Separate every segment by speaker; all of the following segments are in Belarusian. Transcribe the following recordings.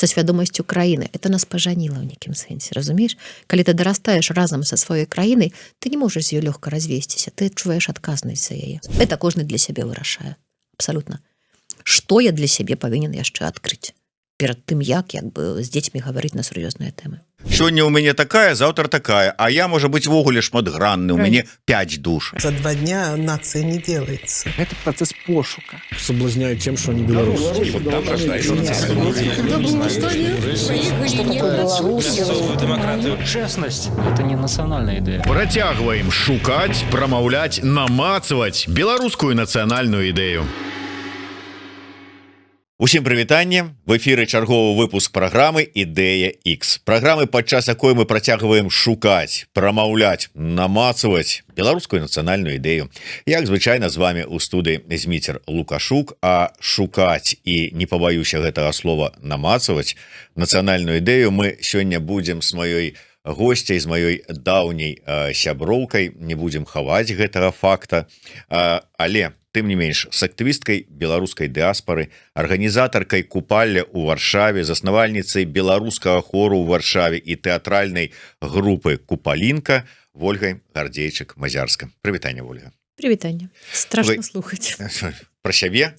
Speaker 1: со свядомасцю краіны. Это нас пажаніла ў нейкім сэнсе, разумееш? Калі ты дарастаеш разам са сваёй краінай, ты не можаш з ёй лёгка развесціся, ты адчуваеш адказнасць за яе. Это кожны для сябе вырашае. Абсалютна. Што я для сябе павінен яшчэ адкрыць? Перад тым, як бы з дзецьмі гаварыць на сур'ёзныя тэмы.
Speaker 2: Сёння ў мяне такая, заўтра такая, а я, можа быць, вогуле шматгранны, у мяне 5 душ.
Speaker 3: За 2 дня нация не делается.
Speaker 4: Это процесс пошука.
Speaker 5: Соблазняют тем, что они белорусы.
Speaker 4: И вот там рождается
Speaker 6: честность. Это не национальная идея.
Speaker 7: Працягваем шукаць, прамаўляць, намацаваць беларускую нацыянальную ідэю.
Speaker 2: Усім прывітанне, в эфіры чарговы выпуск праграмы «Ідэя X». Праграмы, падчас якой мы працягваем шукаць, прамаўляць, намацаваць беларускую нацыянальную ідэю. Як звычайна з вами ў студыі Зміцер Лукашук, а шукаць і не пабаюся гэтага слова намацаваць нацыянальную ідэю мы сёння будзем з маёй госцяй, з маёй даўняй сяброўкай, не будзем хаваць гэтага факта, але тым не менш, з актывісткай беларускай дыаспары, арганізатаркай купальня ў Варшаве, заснавальніцай беларускага хору ў Варшаве і тэатральнай групы «Купалінка» Вольгай Гардзейчык-Мазярска. Прывітанне, Вольга.
Speaker 1: Прывітанне. Страшна слухаць.
Speaker 2: Пра сябе?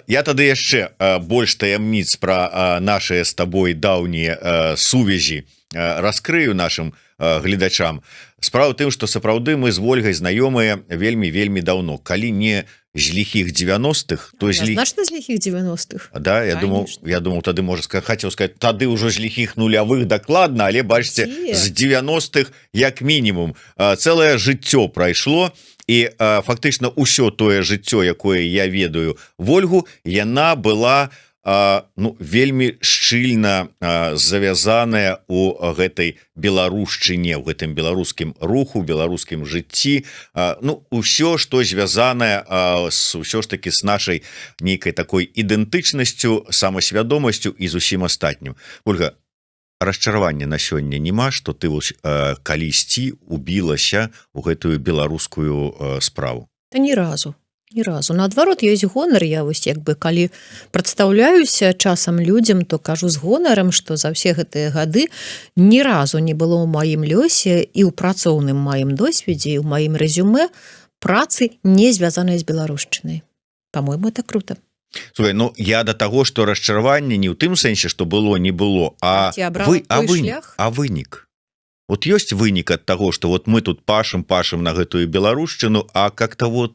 Speaker 2: Я тады яшчэ больш таямніц пра нашыя з табой даўнія сувязі раскрыю нашым гледачам. Справа ў тым, што сапраўды мы з Вольгай знаёмыя вельмі даўно. Калі не з ліхіх 90-х, то
Speaker 1: значна з ліхіх 90-х.
Speaker 2: Да, я думаў, тады хацеў сказаць, тады ўжо з ліхіх нулявых дакладна, але бачыце, з 90-х як мінімум цэлае жыццё прайшло. І фактычна ўсё тое жыццё, якое я ведаю Вольгу, яна была вельмі шчыльна завязаная у гэтай беларушчыне, у гэтым беларускім руху, беларускім жыцці, усё, што звязанае ўсё ж такі з нашай нейкай такой ідэнтычнасцю, самасвядомасцю і з усім астатнім. Ольга, расчаравання на сёння няма, што ты калісьці убілася ў гэтую беларускую справу?
Speaker 1: Та ні разу. Наадварот, ёсць гонар. Я калі прадстаўляюся часам людзям, то кажу з гонарам, што за ўсе гэтыя гады ні разу не было ў маім лёсе і ў працоўным маім досведзе, і ў маім рэзюмэ працы не звязаныя з беларушчынай. Па-мойму, это круто.
Speaker 2: Слухай, я да таго, што расчараванне не ў тым сэнсе, што было, не было, а вынік. Вот ёсць вынік ад таго, што мы тут пашам на гэтую беларушчыну, а как-то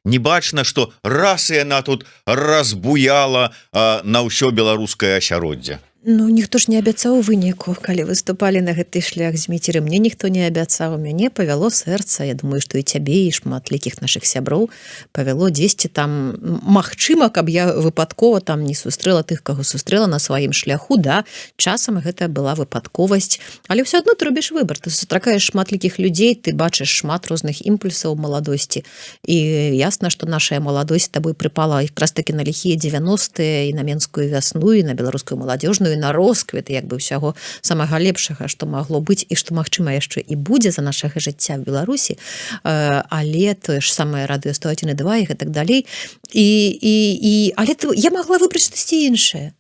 Speaker 2: не бачна, што раз і яна тут разбуяла на ўсё беларускае асяроддзе.
Speaker 1: Ніхто ж не абяцаў выніку, калі выступалі на гэты шлях з Міцеры. Мне ніхто не абяцаў, мяне павяло сэрца. Я думаю, што і цябе, і шматлікіх нашых сяброў павяло дзесьці там. Магчыма, каб я выпадкова там не сустрэла тых, каго сустрэла на сваім шляху, да, часам гэта была выпадковасць. Але ўсё адно ты робіш выбар. Ты сустракаеш шматлікіх людзей, ты бачыш шмат розных імпульсаў маладосці. І ясна, што нашая маладосць табой прыпала якраз такі на ліхія 90-е і на менскую вясну, і на беларускую маладзёжную, і на росквіт ўсяго самага лепшага, што магло быць і што, магчыма, яшчэ і будзе за нашага жыцця в Беларусі, але тое ж самае радыё 101.2 і гэтак далей. Але я магла выбраць штосьці іншае.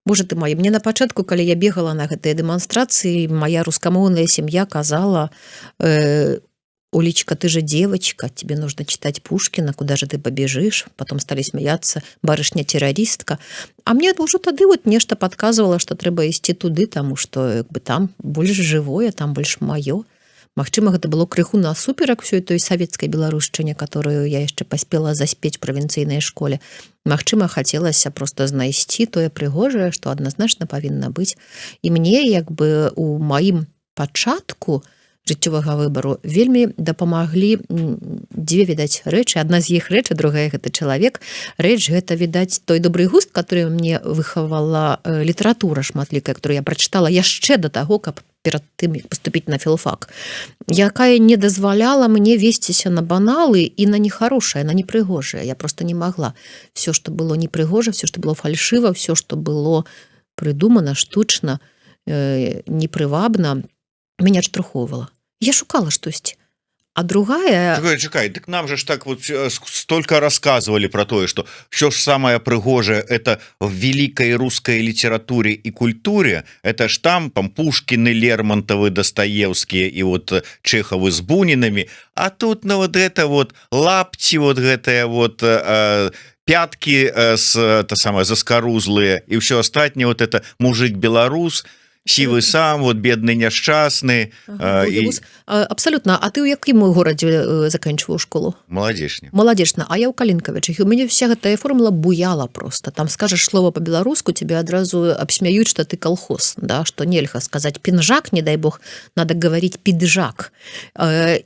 Speaker 1: Боже ты мой, мне на пачатку, калі я бегала на гэтыя дэманстрацыі, моя рускамоўная сям'я казала: «Улечка, ты же девочка, тебе нужно читать Пушкина, куда же ты побежишь?» Потом стали смеяться: «Барышня-террористка». А мне ўжо тады нешта падказвала, што трэба ісці туды, таму што там больш жывое, там больш маё. Магчыма, гэта было крыху насуперак ўсёй той савецкай беларушчыне, которую я яшчэ паспела заспець у правінцыйнай школе. Магчыма, хацелася проста знайсці тое прыгожае, што адназначна павінна быць. І мне у маім пачатку жыццёвага выбару вельмі дапамаглі дзве, відаць, рэчы. Адна з іх рэч, а другая гэта чалавек. Рэч гэта, відаць, той добры густ, который мне выхавала літаратура шматлікая, которую я прачытала яшчэ да таго, каб перад тым паступіць на філфак, якая не дазваляла мне весціся на баналы і на нехарошае, на непрыгожае. Я просто не магла. Все, што было непрыгожа, все, што было фальшыва, все, што было прыдумана штучна, непрывабна, меня адштурхоўвала. Я шукала штосьці. А другая
Speaker 2: Чакай, так нам же ж так вот столько рассказывали про тое, что все ж самое прыгожее это в великой русской литературе и культуре, это штампом Пушкины, Лермонтовы, Достоевские и вот Чеховы с Бунинами, а тут ну вот это вот лапти, вот гэтая вот пятки то самое заскорузлые и все остальное, вот это мужик-белорус, сівы сам, вот бедны няшчасны.
Speaker 1: Абсолютно. А ты ў якім горадзе заканчиваў школу?
Speaker 2: Маладзечня.
Speaker 1: Маладзечна. А я ў Калінкавічах. У мяне вся гэтая формула буяла просто. Там скажешь слово по-беларуску, тебе адразу абсмяюць, что ты колхоз, да, что нельга сказать пінжак, не дай бог, надо говорить піджак.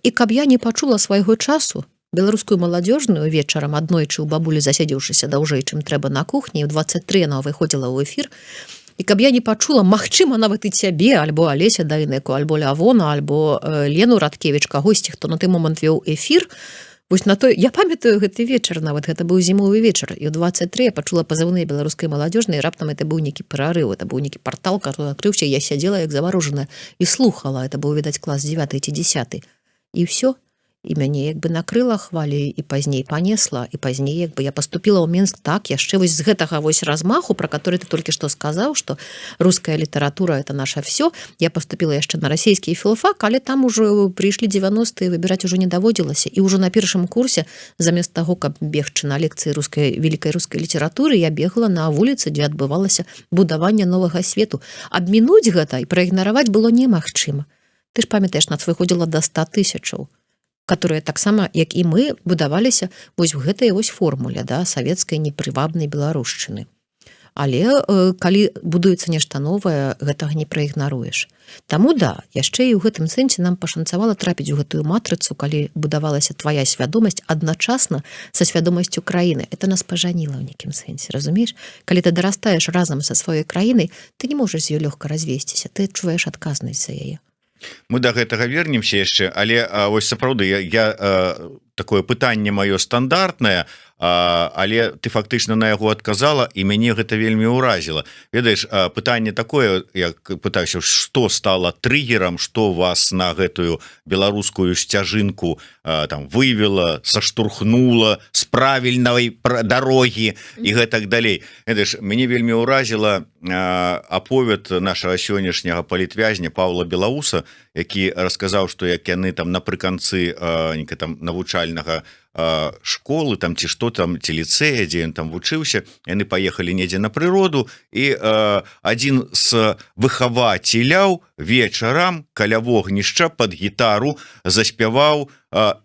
Speaker 1: І каб я не пачула свайго часу, беларускую маладзёжную вечарам аднойчы ў бабулі засядзеўшыся даўжэй, чым трэба на кухні, ў 23 яна выходзіла ў эфір, і каб я не пачула, магчыма, нават і цябе, альбо Алеся Дайнеку, альбо Лявона, альбо Лену Радкевіч, кагосьці, хто на той момант вёў эфір, вось на той, я памятаю гэты вечар, нават гэта быў зімовы вечар, і ў 23 я пачула пазывныя беларускай маладзёжнай, і раптам это быў нейкі прарыў, это быў нейкі партал, который адкрыўся, я сядзела як заварожаная і слухала, это быў, відаць, клас 9 ці 10. І ўсё. І мяне як бы накрыла хваляй і пазней панесла, і пазней як бы я поступила ў Мінск так, яшчэ вось з гэтага вось размаху, про который ты толькі што сказаў, што руская літаратура это наша все. Я поступила яшчэ на расійскі філфак, але там ужо прыйшлі 90-е, выбіраць ужо не даводзілася. І ўжо на першым курсе замест таго, каб бегчы на лекцыі великай рускай літаратуры, я бегла на вуліцы, дзе адбывалася будаванне новага свету. Абмінуць гэта і праігнараваць было немагчыма. Ты ж памятаеш, нас выходзіла до 100 000, которые таксама, як і мы, будаваліся вось в гэтай вось формуле, да, савецкай непрывабнай беларушчыны. Але калі будуецца нешта новае, гэтага не праігнаруеш. Таму да, яшчэ і ў гэтым сэнсе нам пашанцавала трапіць у гэтую матрыцу, калі будавалася твая свядомасць адначасна са свядомасцю краіны. Это нас пажаніла ў нейкім сэнсе, разумееш? Калі ты дарастаеш разам са сваёй краінай, ты не можаш з ёй лёгка развесціся, ты адчуваеш адказнасць за яе.
Speaker 2: Мы до гэтага вернемся яшчэ, але вось сапраўды я такое пытанне маё стандартнае, але ты фактычна на яго адказала і мяне гэта вельмі ўразіла. Ведаеш, пытанне такое, я пытаюся, што стала триггерам, што вас на гэтую беларускую сцяжынку там вывела, саштурхнула з правільнай дарогі і гэтак далей. Ведаеш, мяне вельмі ўразіла аповед нашага сённяшняга палітвязня Паўла Белауса, які расказаў, што як яны там напрыканцы там навучальнага школы там ці што там ці ліцэя, дзе ён там вучыўся, яны паехалі недзе на прыроду і адзін з выхавацеляў вечарам каля вогнішча пад гітару заспяваў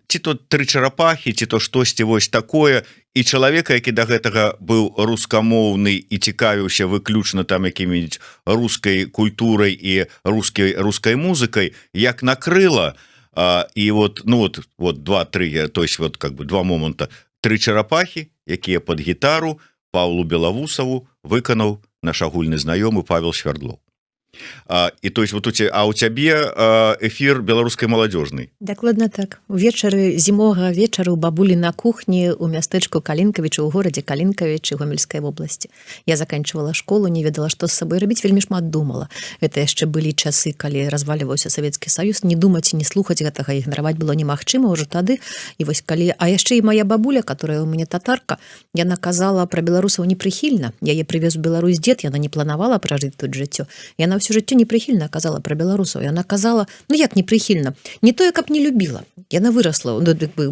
Speaker 2: ці то «Тры чарапахі», ці то штосьці вось такое, і чалавека, які да гэтага быў рускамоўны і цікавіўся выключна там якімі-нибудь рускай культурай і рускай музыкай, як накрыла. І вот, ну вот 2-3, то есть вот как бы два момента. «Тры чарапахі», якія пад гітару Паўлу Белавусаву выканаў наш агульны знаёмы Павел Свярдлоў. І то есть вот у цябе эфір беларускай маладзёжнай.
Speaker 1: Дакладна так. Увечары зімовага вечара у бабулі на кухні у мястэчку Калінкавіча ў горадзе Калінкавіч Гомельскай вобласці. Я заканчивала школу, не ведала, што з сабой рабіць, вельмі шмат думала. Это яшчэ былі часы, калі разваліваўся Савецкі Саюз, не думаць, не слухаць гэтага, ігнараваць было немагчыма ўжо тады. І вось калі, а яшчэ і моя бабуля, которая у мяне татарка, яна казала пра беларусаў непрыхільна. Яе прывез у Беларусь дзед, яна не планавала пражыць тут жыццё. Яна всё жыццё непрыхільна казала пра беларусаў. Яна казала, ну як непрыхільна, не тое, каб не любіла. Яна вырасла,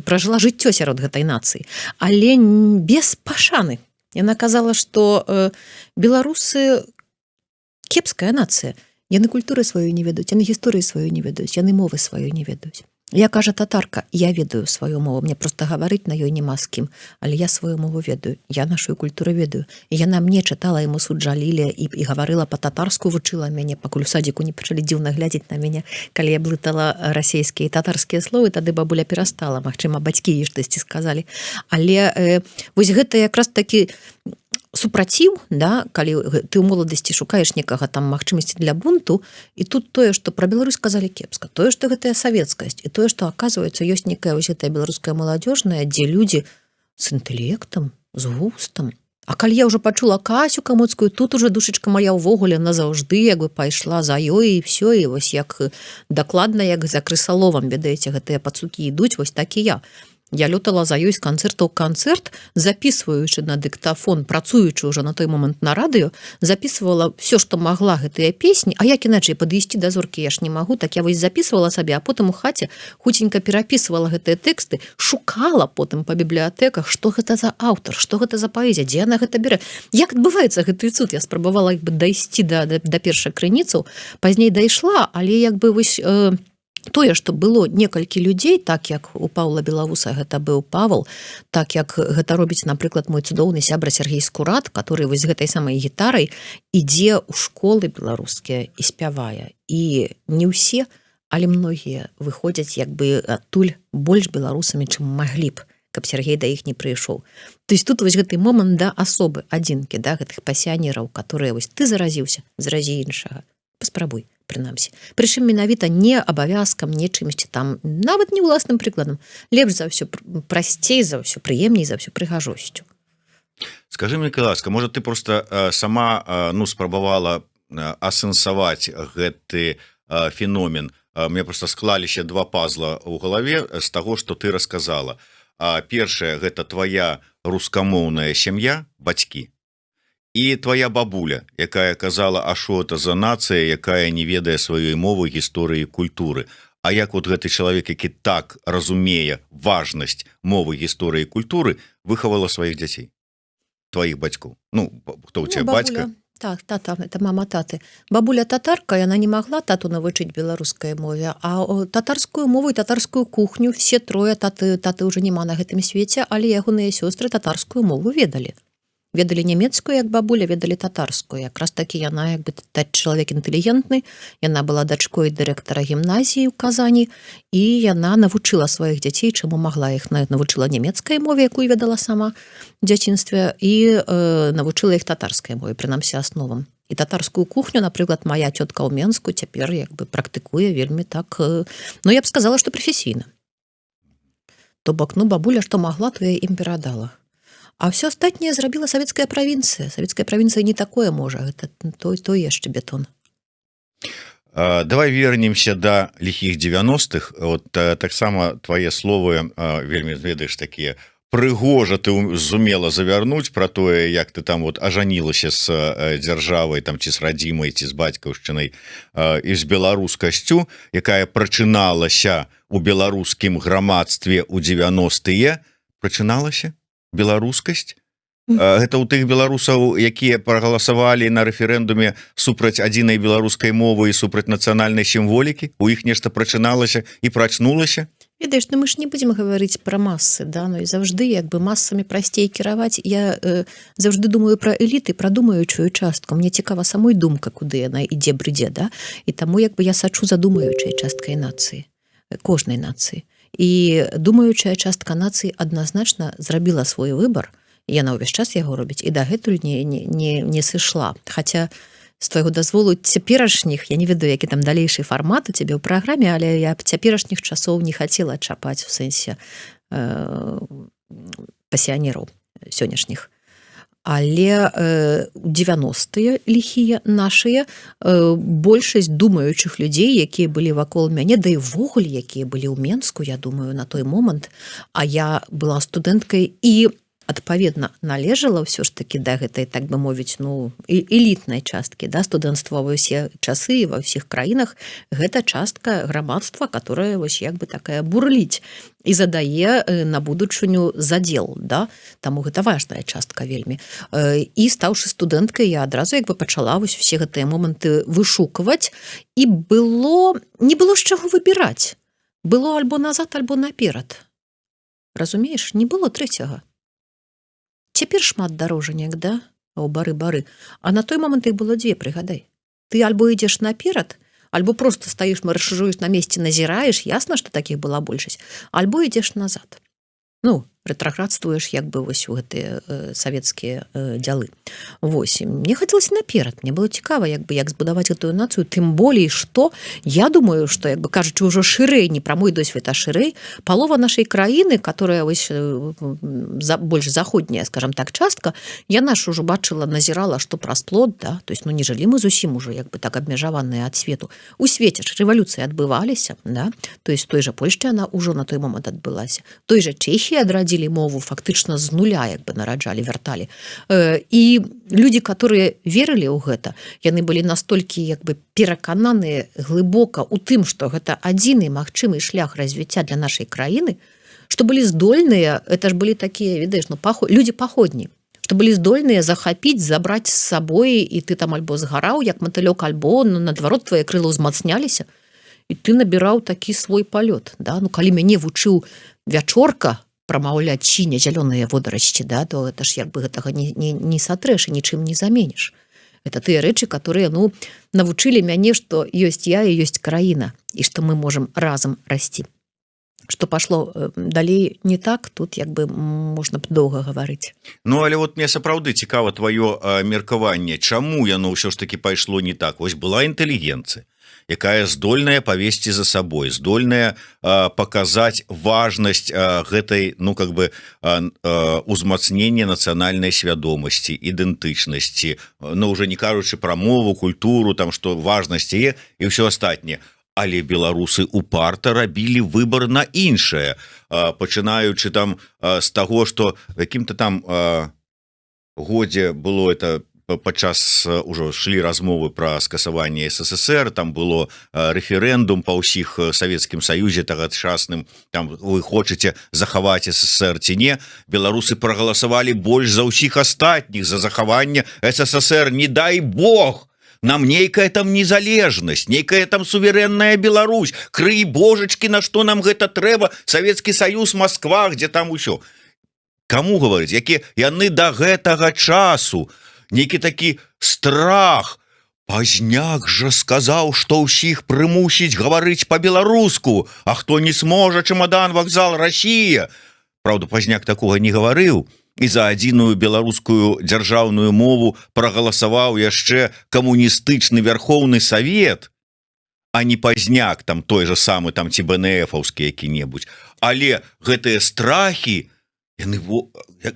Speaker 1: пражыла жыццё сярод гэтай нацыі, але без пашаны. Яна казала, што беларусы кепская нацыя. Яны культуры сваю не ведаюць, яны гісторыі сваю не ведаюць, яны мовы сваю не ведаюць. Я, кажа татарка, я ведаю сваю мову, мне просто гаварыць на ёй няма з кім, але я сваю мову ведаю, я нашу культуру ведаю. І яна мне чытала яму суджалілі і гаварыла па-татарску, вучыла мяне, пакуль у садзіку не пачалі дзіўна глядзець на мяне. Калі я блытала расійскія і татарскія словы, тады бабуля перастала, магчыма, бацькі ей штосьці сказалі. Але вось гэта якраз такі супраціў, да, калі ты ў моладасці шукаеш некага там магчымасці для бунту, і тут тое, што пра Беларусь казалі кепска, тое, што гэтая савецкасць, і тое, што, аказваецца, ёсць некая вось гэтая беларуская маладзёжная, дзе людзі з інтэлектам, з густам, А калі я ўжо пачула Касю Камоцкую, тут уже душачка моя ўвогуле назаўжды як бы пайшла за ёй, і все, і вось як дакладна як за крысаловам, ведаеце, гэтыя пацукі ідуць, вось так і я. Я лётала за ёй з канцэрта ў канцэрт, записываючы на дыктафон, працуючы ўжо на той момант на радыё, записывала все, што магла гэтыя песні, а як іначай падысці да зоркі я ж не магу, так я вось записывала сабе, а потым у хаце хуценька перапісывала гэтыя тэксты, шукала потым па бібліятэках, што гэта за аўтар, што гэта за паэзія, дзе яна гэта бярэ. Як адбываецца гэты цуд? Я спрабавала як бы дайсці да першай крыніцаў, пазней дайшла, але як бы вось тое, што было некалькі людзей, так як у Паўла Белавуса гэта быў Павал, так як гэта робіць, напрыклад, мой цудоўны сябра Сергей Скурат, который вось з гэтай самай гітарай ідзе ў школы беларускія і спявае. І не ўсе, але многія выходзяць як бы адтуль больш беларусамі, чым маглі б, каб Сергей да іх не прыйшоў. То есть тут вось гэты момант да асобы, адзінкі, да, гэтых пасіянераў, которые вось ты заразіўся, заразі іншага. Паспрабуй, прынамсі. Прычым менавіта не абавязкам, не чымсьці там, нават не ўласным прыкладам. Лепш за ўсё, прасцей за ўсё, прыемней за ўсё, прыгажосцю.
Speaker 2: Скажи мне, ласка, можа ты просто сама спрабавала асэнсаваць гэты феномен. Мне просто склаліся два пазла ў галаве з таго, што ты расказала. Першае, гэта твоя рускамоўная сям'я, бацькі. І твоя бабуля, якая казала, а що это за нацыя, якая не ведае сваёй мовы, гісторыі, культуры. А як вот гэты чалавек, які так разумее важнасць мовы, гісторыі, культуры, выхавала сваіх дзяцей, твоих бацькоў? Хто у тебя, бацька?
Speaker 1: Так, тата, это мама таты. Бабуля татарка, яна не могла тату навучыць беларускай мове, а татарскую мову і татарскую кухню все трое, таты ўжо няма на гэтым свеце, але ягоныя сёстры татарскую мову ведалі. Ведалі нямецкую, як бабуля, ведалі татарскую. Якраз такі яна, як бы, чалавек інтэлігентны, яна была дачкой дырэктара гімназіі ў Казані, і яна навучыла сваіх дзяцей, чаму магла іх, навучыла нямецкай мове, якую ведала сама ў дзяцінстве, і навучыла іх татарскай мове, прынамсі асновам. І татарскую кухню, напрыклад, моя цётка ў Менску цяпер як бы практыкуе вельмі так, я б сказала, што прафесійна. То бок, бабуля, што магла, то я ім перадала. А все астатняе зрабіла савецкая правінцыя. Савецкая правінцыя не такое можа, гэта той яшчэ бетон.
Speaker 2: Давай вернемся да ліхіх 90-х. Вот таксама твае словы вельмі, ведаеш, такія прыгожа ты зумела завярнуць пра тое, як ты там вот ажанілася з дзяржавай там ці з радзімай, ці з бацькаўшчынай і з беларускасцю, якая прачыналася у беларускім грамадстве ў 90-е, прачыналася беларускасць. Гэта ў тых беларусаў, якія прагаласавалі на рэферэндуме супраць адзінай беларускай мовы і супраць нацыянальнай сімволікі, у іх нешта прачыналася і прачнулася.
Speaker 1: Ведаеш, мы ж не будзем гаварыць пра масы, да, і заўжды як бы масамі прасцей кіраваць. Я заўжды думаю пра эліты, пра думаючую частку. Мне цікава самой думка, куды яна ідзе, брыдзе, да, і таму як бы я сачу за думаючай часткай нацыі, кожнай нацыі. І думаючая частка нацыі адназначна зрабіла свой выбар, яна ўвесь час яго робіць, і дагэтуль не сышла. Хаця, з твайго дазволу, цяперашніх, я не ведаю, які там далейшы фармат у цябе ў праграме, але я цяперашніх часоў не хацела чапаць у сэнсе пасіянераў сённяшніх. Але 90-е ліхія нашыя, большасць думаючых людзей, якія былі вакол мяне, да і ўвогуле, якія былі ў Менску, я думаю, на той момант, а я была студэнткай і адпаведна належала ўсё ж такі да гэтай, так бы мовіць, элітнай часткі, да, студэнцтва ва ўсе часы і ва ўсіх краінах, гэта частка грамадства, которая вось як бы такая бурліць і задае на будучыню задзел, да, таму гэта важная частка вельмі. І стаўшы студэнткай, я адразу як бы пачала вось усе гэтыя моманты вышукваць, і не было з чаго выбіраць. Было альбо назад, альбо наперад. Разумееш, не было трэцяга. Цяпер шмат дарожанек, да? О, бары. А на той момант іх было дзве, прыгадай. Ты альбо ідзеш наперад, альбо просто стаіш, маршыруеш на месцы, назіраеш, ясна, што такіх была большасць, альбо ідзеш назад. рэтраградствуеш як бы вось у гэтыя савецкія дзялы. Вось, мне хацелася наперад, мне было цікава як збудаваць гэтую нацыю, тым болей што я думаю, што як бы кажучы ўжо шырэй, не пра мой досвед, а шырэй, палова нашай краіны, которая вось больш заходняя, скажем так, частка, яна ж ужо бачыла, назірала, што праз плод, да, то есть не жылі мы зусім ужо як бы так абмежаваныя ад свету. У свеце ж рэвалюцыі адбываліся, да, то есть той жа Польшчы яна ўжо на той момант адбылася. Той жа Чэхіі адрадзілі мову, фактычна з нуля як бы нараджалі, вярталі. І людзі, которые верылі ў гэта, яны былі настолькі як бы перакананыя глыбока ў тым, што гэта адзіны магчымы шлях развіцця для нашай краіны, што былі здольныя, это ж былі такія, ведаеш, людзі паходні, што былі здольныя захапіць, забраць з сабой, і ты там альбо згараў, як матылёк, альбо наадварот твае крылы ўзмацняліся, і ты набіраў такі свой палёт. Да? Калі мяне вучыў Вячорка прамаўляць сіня зялёныя водарасці, да, то это ж як бы гэтага не сатрэш і нічым не заменіш. Это тыя рэчы, которые навучылі мяне, што ёсць я і ёсць краіна, і што мы можам разам расці. Што пашло далей не так, тут як бы можна б доўга гаварыць.
Speaker 2: Ну, але вот мне сапраўды цікава тваё меркаванне, чаму яно ўсё ж таки пайшло не так? Вось была інтэлігенцыя, якая здольная павесці за сабой, здольная паказаць важнасць гэтай, ну, как бы, узмацнення нацыянальнай свядомасці, ідэнтычнасці, ну, уже не кажучы пра мову, культуру, там, што важнасць яе і ўсё астатняе. Але беларусы упарта рабілі выбар на іншае, пачынаючы там з таго, што в якім-то там годзе было это падчас ужо шлі размовы пра скасаванне СССР, там было рэферэндум па ўсіх Савецкім Саюзе тагачасным, там вы хочаце захаваць СССР ці не, беларусы прагаласавалі больш за ўсіх астатніх за захаванне СССР, не дай Бог, нам нейкая там незалежнасць, нейкая там суверэнная Беларусь, крый божачкі, на што нам гэта трэба, Савецкі Саюз, Москва, где там усё. Каму гаварыць, які яны да гэтага часу нейкі такі страх. Пазняк жа сказаў, што ўсіх прымусіць гаварыць па-беларуску, а хто не сможа, чемодан, вакзал, Россия. Праўда, Пазняк такога не гаварыў, і за адзіную беларускую дзяржаўную мову прагаласаваў яшчэ камуністычны Верховны Савет, а не Пазняк, там той же самы, там ці БНФаўскі які-небудзь. Але гэтыя страхі, яны...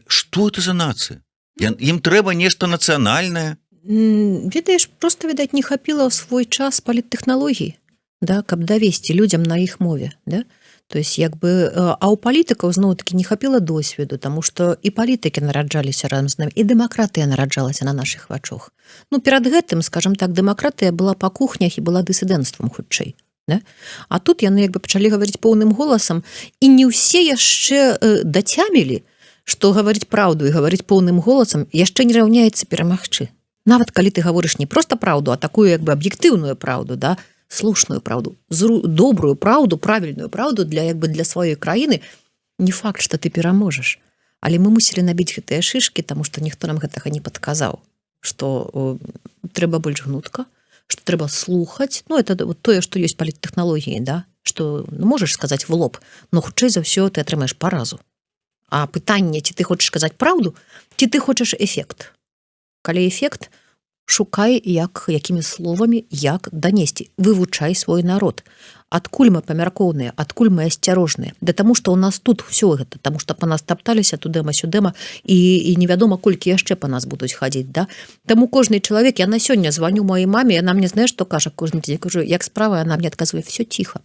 Speaker 2: Што это за нацыя? Ім трэба нешта нацыянальнае.
Speaker 1: Ведаеш, просто, відаць, не хапіла ў свой час паліттэхналогіі, да, каб давесці людзям на іх мове, да? То есть як бы, а ў палітыкаў зноў-такі не хапіла досведу, таму што і палітыкі нараджаліся разам з намі, і дэмакратыя нараджалася на нашых вачах. Ну, перад гэтым, скажем так, дэмакратыя была па кухнях і была дысідэнцтвам хутчэй. Да? А тут яны як бы пачалі гаварыць поўным голасам, і не ўсе яшчэ дацямілі, што гаварыць праўду і гаварыць поўным голасам яшчэ не раўняецца перамагчы. Нават калі ты гаворыш не проста праўду, а такую як бы аб'ектыўную праўду, да, слушную праўду, добрую праўду, правільную праўду для як бы для сваёй краіны, не факт, што ты пераможаш. Але мы мусілі набіць гэтыя шышкі, таму што ніхто нам гэтага не падказаў, што трэба больш гнутка, што трэба слухаць. Ну, это вот тое, што ёсць паліттэхналогіі, да, што ну, можаш сказаць в лоб, но хутчэй за ўсё ты атрымаеш паразу. А пытанне, ці ты хочаш сказаць праўду, ці ты хочаш эфект. Калі эфект, шукай, якімі словамі, як данесці. Вывучай свой народ. Адкуль мы памяркоўныя, адкуль мы асцярожныя. Да таму, што ў нас тут ўсё гэта, таму што па нас тапталіся тудэма-сюдэма, і невядома, колькі яшчэ па нас будуць хадзіць, да? Таму кожны чалавек, я на сёння званю маёй маме, яна мне, знаеш, што кажа кожны дзень, кажу, як справа, яна мне адказвае, всё ціха.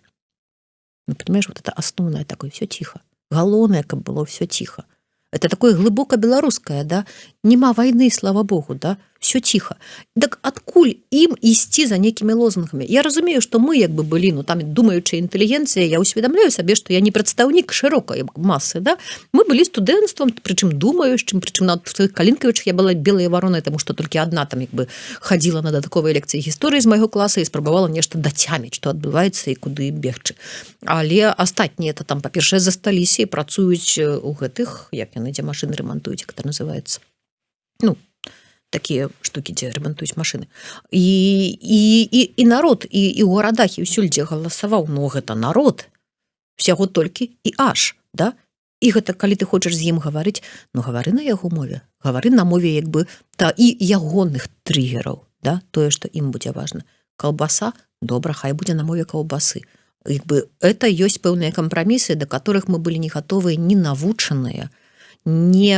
Speaker 1: Ну, понимаешь, вот это основное такое, всё ціха. Галоўнае, каб было всё ціха. Это такое глыбока беларускае, да? Нема вайны, слава Богу, да? Всё ціха. Так адкуль ім ісці за нейкімі лозунгамі? Я разумею, што мы як бы былі, ну там думаючая інтэлігенцыя, я усведамляю сабе, што я не прадстаўнік шырокай масы, да? Мы былі студэнцтвам, прычым думаючым, прычым на сваіх Калінкавічах я была белая варона, таму што толькі адна там як бы хадзіла на дадатковыя лекцыі гісторыі з майго класа і спрабавала нешта дацяміць, што адбываецца і куды бегчы. Але астатнія это там, па-першае, засталіся і працуюць у гэтых, як яны, дзе машыны рамантуюць, як это называецца. Ну, такія штукі, дзе рамантуюць машыны. І народ, і ў гарадах, і ўсюль, дзе галасаваў, ну, гэта народ. Всяго толькі і аж, да? І гэта калі ты хочаш з ім гаварыць, ну гавары на яго мове, гавары на мове як бы та і ягоных триггераў, да, тое, што ім будзе важна. Каўбаса, добра, хай будзе на мове каўбасы. Як бы это ёсць пэўныя кампрамісы, да которых мы былі не гатовыя, не навучаныя, не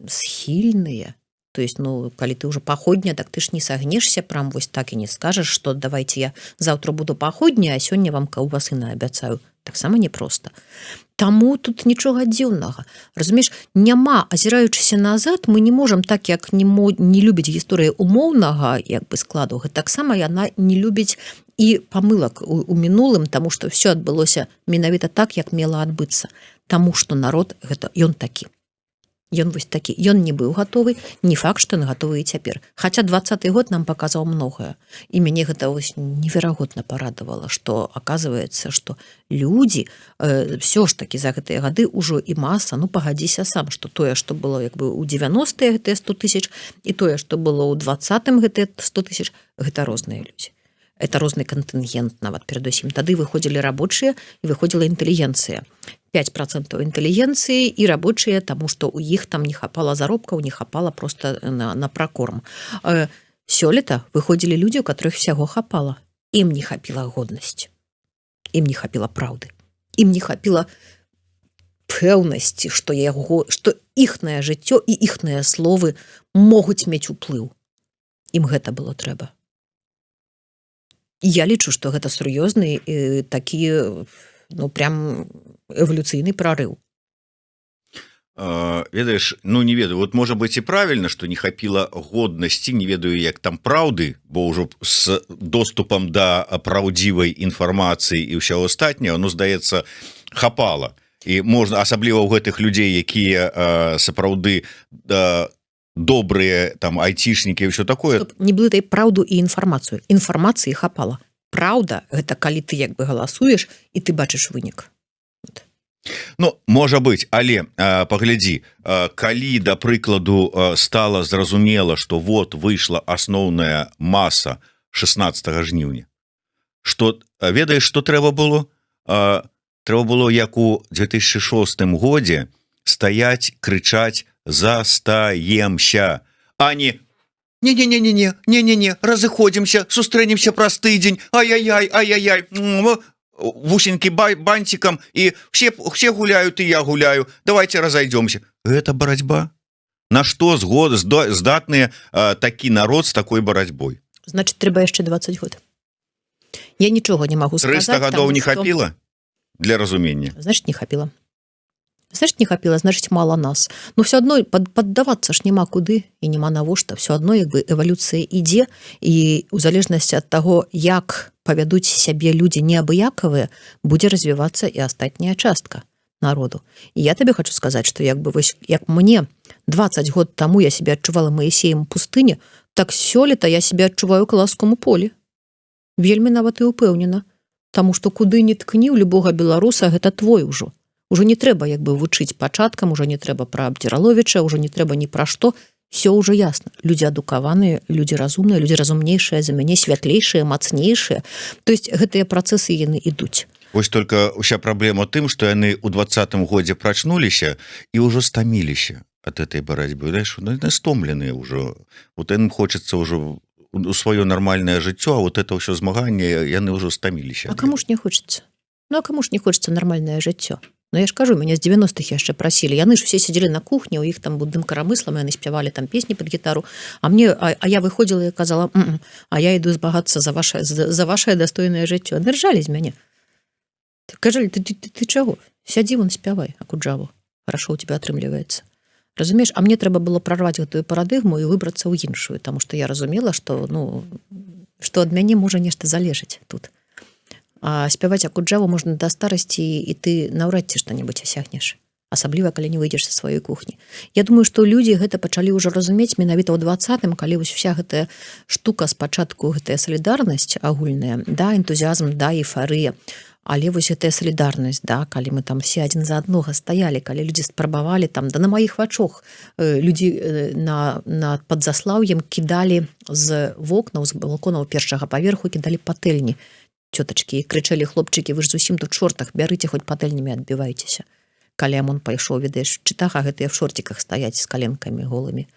Speaker 1: схільныя. То есть, ну, калі ты ўжо паходня, так ты ж не сагнешся, прям вось так і не скажаш, што давайте я заўтра буду паходня, а сёння вам каўбасы наабяцаю. Таксама непроста. Таму тут нічога дзіўнага. Разумееш, няма, азіраючыся назад, мы не можам так, як не любіць гісторыя умоўнага як бы складу. Таксама яна не любіць і памылак у мінулым, таму што ўсё адбылося менавіта так, як мела адбыцца. Таму што народ гэта ён такі. Ён вось такі, ён не быў гатовы, не факт, што ён гатовы і цяпер. Хаця 20-й год нам паказаў многае. І мяне гэта вось неверагодна парадавала, што аказваецца, што людзі всё ж такі за гэтыя гады ўжо і маса, ну пагадзіся сам, што тое, што было як бы ў 90-е гэтыя 100 000 і тое, што было ў 20-м гэтыя 100 000, гэта розныя людзі. Это розны кантынгент нават перадусім. Тады выходзілі рабочыя і выходзіла інтэлігенцыя. 5% інтэлігенцыі і рабочыя, таму што ў іх там не хапала заробкаў, не хапала просто на пракорм. Сёлета выходзілі людзі, у которых всяго хапала. Ім не хапіла годнасці. Ім не хапіла праўды. Ім не хапіла пэўнасці, што іхнае жыццё і іхныя словы могуць мець уплыў. Ім гэта было трэба. Я лічу, што гэта сур'ёзны такі, ну, прям эвалюцыйны прарыў.
Speaker 2: Ведаеш, ну не ведаю, вот можа быць і правільна, што не хапіла годнасці, не ведаю, як там праўды, бо ўжо з доступам да праўдзівай інфармацыі і ўсяго астатняго, ну, здаецца, хапала. І можна, асабліва ў гэтых людзей, якія сапраўды добрыя там айцішнікі і ўсё такое.
Speaker 1: Стоп, не блытай праўду і інфармацыю. Інфармацыі хапала. Праўда, гэта калі ты як бы галасуеш і ты бачыш вынік.
Speaker 2: Ну, можа быць, але паглядзі, калі, да прыкладу, стала зразумела, што вот выйшла асноўная маса 16 жніўня, што, ведаеш, што трэба было? Трэба было, як у 2006 годзе, стаяць, крычаць «Застаемся», а не «Не-не-не, разыходзімся, сустрэнемся праз тыдзень, ай-яй-яй, вусенькі бантиком, и все гуляют, и я гуляю, давайте разойдемся». Это барацьба? На что здатныя такі народ з такой барацьбой?
Speaker 1: Значит, трэба яшчэ 20 год. Я нічога не магу сказаць.
Speaker 2: 300 гадоў не хапіла для разумення?
Speaker 1: Значит, не хапіла. Значит, не хапіла, значит, мала нас. Но все одно паддавацца ж няма куды і няма навошта. Все одно як бы эвалюцыя ідзе, і у залежнасці ад таго, як павядуць сябе людзі неабыякавыя, будзе развівацца і астатняя частка народу. І я табе хочу сказаць, што як бы вось як мне 20 год таму я себе адчувала Маісеем у пустыне, так сёлета я себе адчуваю ў каласкому полі. Вельмі нават і упэўнена, таму што куды не ткні ў любога беларуса, гэта твой ужо. Ужо не трэба як бы вучыць пачаткам, ужо не трэба пра Абдзіраловіча, ужо не трэба ні пра што, все ўжо ясна. Людзі адукаваныя, людзі разумныя, людзі разумнейшыя за мяне, святлейшыя, мацнейшыя. То есть гэтыя працэсы яны ідуць.
Speaker 2: Вось только ўся праблема тым, што яны ў 20-м годзе прачнуліся і ўжо стаміліся ад этой барацьбы. Яны стомленыя ўжо. Вот ім хочацца ўжо у сваё нармальнае жыццё, а вот это ўсё змаганне, яны ўжо стаміліся.
Speaker 1: А каму ж не хочацца? Ну, а каму ж не хочацца нармальнае жыццё? Ну, я ж кажу, мяне з 90-х яшчэ прасілі. Яны ж усе сядзелі на кухні, у іх там будым карамыслам, яны спявалі там песні пад гітару. А я выходзіла і казала, а я іду збагацца за вашае дастойнае жыццё. Яны ржалі з мяне. Кажалі, ты чаго? Сядзі вон, спявай, Акуджаву. Хорошо у тебя атрымліваецца. Разумееш, а мне трэба было прарваць гэтую парадыгму і выбрацца ў іншую, таму што я разумела, што, ну, што ад мяне можа нешта залежыць тут. А спяваць Акуджаву можна да старасці, і ты наўрад ці што-небудзь асягнеш. Асабліва, калі не выйдзеш са сваёй кухні. Я думаю, што людзі гэта пачалі ўжо разумець менавіта ў 20-м, калі вось вся гэтая штука спачатку, гэтая салідарнасць агульная, да, энтузіазм, да, эйфарыя, але вось гэтая салідарнасць, да, калі мы там все адзін за аднога стаялі, калі людзі спрабавалі там, да на маіх вачах людзі пад заслаўем кідалі з вокнаў, з балконаў першага паверху, кідалі патэльні, цётачкі, і крычалі хлопчыкі, вы ж зусім тут чортах, бярыце, хоць патэльнямі адбівайцеся. калі Амон пайшоў, ведаеш, чытага гэтыя в шорціках стаяць з каленкамі голымі.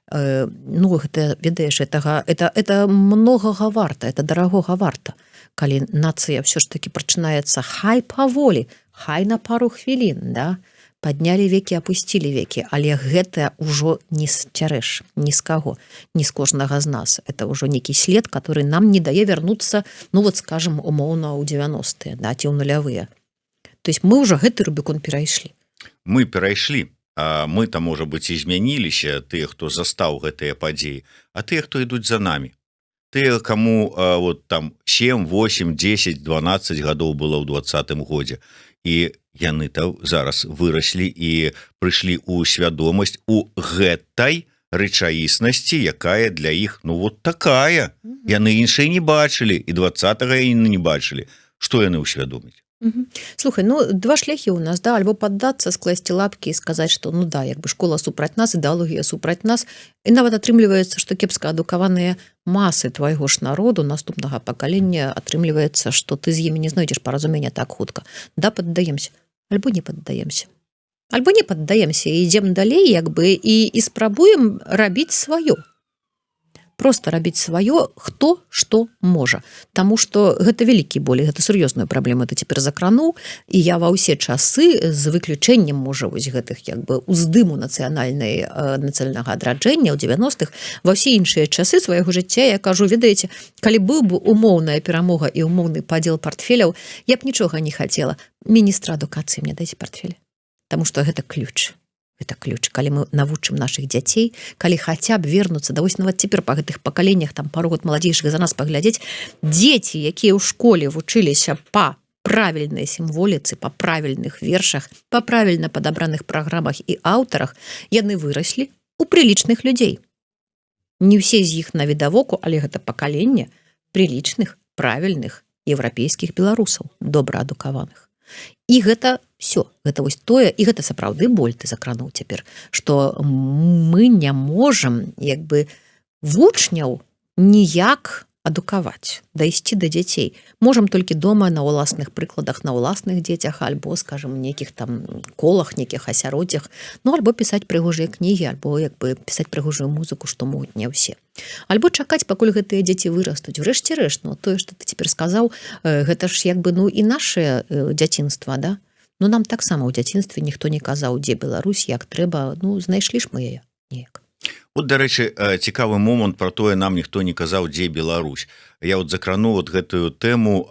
Speaker 1: Ну, гэта, ведаеш, это многага варта, это дарагога варта. Калі нацыя ўсё ж таки прачынаецца хай паволі, хай на пару хвілін, да? Паднялі векі, апусцілі векі, але гэта ўжо не сцярэш ні з каго, ні з кожнага з нас. Это ўжо нейкі след, который нам не дае вярнуцца, ну вот скажем, умоўна ў 90-е, да, ці ў нулявыя. То есть мы ўжо гэты рубікон перайшлі.
Speaker 2: Мы перайшлі. Мы там, можа быць, і змяніліся, тыя, хто застаў гэтыя падзеі, а тыя, хто ідуць за намі. Тыя, каму вот там 7, 8, 10, 12 гадоў было ў 20-м годзе. І яны там зараз выраслі і прыйшлі ў свядомасць у гэтай рэчаіснасці, якая для іх, ну вот такая. Яны іншыя не бачылі, і 20-го яны не бачылі. Што яны ўсвядоміць?
Speaker 1: Слухай, ну два шляхі у нас, да, альбо паддацца, скласці лапкі і сказаць, што ну да, як бы школа супраць нас, ідэалогія супраць нас, і нават атрымліваецца, што кепска адукаваныя масы твайго ж народу, наступнага пакалення, атрымліваецца, што ты з імі не знойдзеш паразумення так хутка. Да, паддаемся, альбо не паддаемся. Альбо не паддаемся і ідзем далей, як бы, і спрабуем рабіць сваё. Просто рабіць сваё, хто што можа. Таму што гэта вялікі боль, гэта сур'ёзную праблему ты цяпер закрануў, і я ва ўсе часы з выключэннем, можа, вось гэтых як бы уздыму нацыянальнага адраджэння ў 90-х, ва ўсе іншыя часы свайго жыцця я кажу, ведаеце, калі быў бы умоўная перамога і умоўны падзел партфеляў, я б нічога не хацела. Міністра адукацыі мне дайце партфель. Таму што гэта ключ. Гэта ключ, калі мы навучым нашых дзяцей, калі хаця б вернуцца, да вось нават цяпер па гэтых пакаленнях, там пару год маладзейшых за нас паглядзець, дзеці, якія ў школе вучыліся па правільнай сімволіцы, па правільных вершах, па правільна падабраных праграмах і аўтарах, яны выраслі у прылічных людзей. Не ўсе з іх навідавоку, але гэта пакаленне прылічных, правільных еўрапейскіх беларусаў, добраадукаваных. І гэта все, гэта вось тое, і гэта сапраўды боль ты закрануў цяпер, што мы не можам як бы вучняў ніяк адукаваць, дайсці да дзяцей. Можам толькі дома на ўласных прыкладах, на ўласных дзецях, альбо, скажем, нейкіх там колах, нейкіх асяроддзях, ну, альбо пісаць прыгожыя кнігі, альбо як бы пісаць прыгожую музыку, што могуць не ўсе. Альбо чакаць, пакуль гэтыя дзеці вырастуць. Урэшце рэшт, ну, тое, што ты цяпер сказаў, гэта ж як бы, ну, і наше дзяцінства, да? Ну, нам таксама ў дзяцінстве ніхто не казаў, дзе Беларусь, як трэба, ну, знайшлі ж мы яе неяк.
Speaker 2: Вот, дарэчы, цікавы момант про тое, нам ніхто не казаў, дзе Беларусь. Я вот закрану вот гэтую тэму,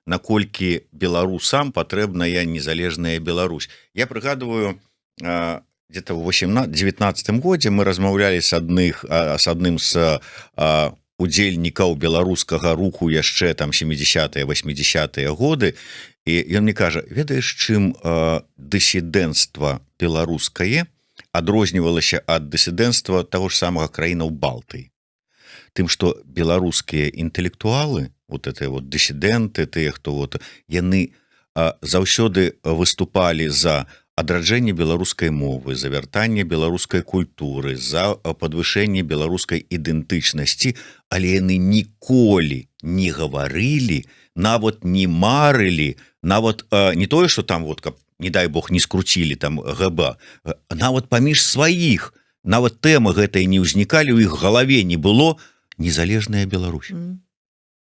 Speaker 2: наколькі беларусам патрэбная незалежная Беларусь. Я прыгадываю, где-то в 19 годзе мы размаўлялі с адным з удзельнікаў беларускага руху яшчэ там 70-е, 80-е годы, і ён мне кажа, ведаеш, чым дысідэнцтва беларускае адрознівалася ад дысідэнцтва таго ж самага краінаў Балтыі. Тым, што беларускія інтэлектуалы, вот это вот дысідэнты, тыя, хто вот, яны заўсёды выступалі за адраджэнне беларускай мовы, за вяртанне беларускай культуры, за падвышэнне беларускай ідэнтычнасці, але яны ніколі не гаварылі, нават не марылі, нават не тое, што там вот, каб не дай бог, не скруцілі там ГБ, нават паміж сваіх, нават тэмы гэтай не ўзнікалі, у іх галаве не было незалежная Беларусь.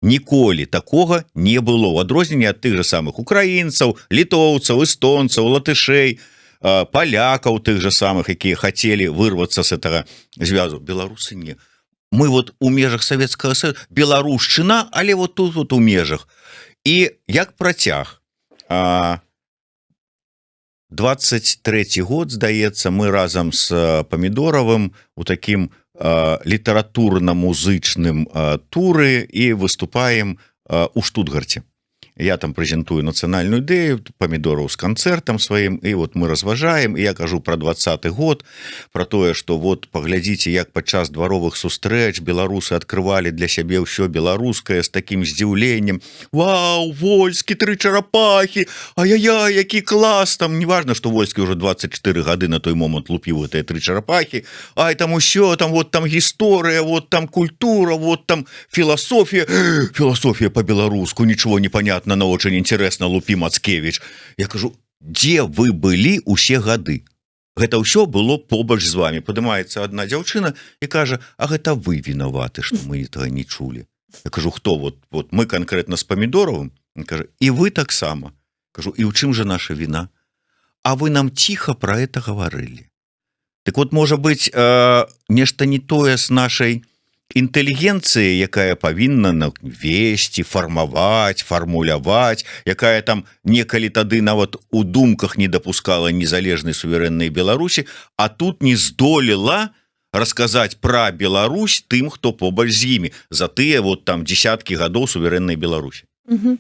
Speaker 2: Ніколі такога не было, у адрозненне ад тых же самых украінцаў, літоўцаў, эстонцаў, латышэй, палякаў тых же самых, якія хацелі вырвацца з гэтага звязу. Беларусы не. Мы вот у межах Савецкага Саюза, беларушчына, але вот тут вот у межах. І як працяг, 23 год, здаецца, мы разам з Памідоравым у такім літаратурна-музычным туры і выступаем у Штутгарце. Я там прэзентую нацыянальную ідэю, Памідораў з канцэртам сваім, і вот мы разважаем, і я кажу про 20-й год, про тое, што вот паглядзіце, як падчас дваровых сустрэч беларусы адкрывалі для сябе ўсё беларускае з такім здзіўленнем. Вау, Вольскі, 3 чарапахі, ай-яй-яй, які клас, там, неважна, што Вольскі ўжо 24 гады на той момант лупіў гэтыя 3 чарапахі, ай, там усё, там вот там гісторыя, вот там культура, вот там філасофія, філасофія по-беларуску, нічого не понятно, но очень интересно, Лупи Мацкевич. Я кажу, дзе вы былі усе гады? Гэта ўсё было побач з вами. Падымаецца адна дзяўчына і кажа: а гэта вы вінаваты, што мы этого не чулі. Я кажу: хто? Вот мы конкретно з Памідоровым. Він каже: і вы таксама. Кажу: і ў чым же наша віна? А вы нам ціха про это гаварылі. Так вот, можа быць, нешта не тое з нашай інтэлігенцыі, якая павінна весці, фармаваць, фармуляваць, якая там некалі тады нават у думках не дапускала незалежнай суверэннай Беларусі, а тут не здолела расказаць пра Беларусь тым, хто побач з імі за тыя вот там десяткі гадоў суверэннай Беларусі.
Speaker 1: Угу.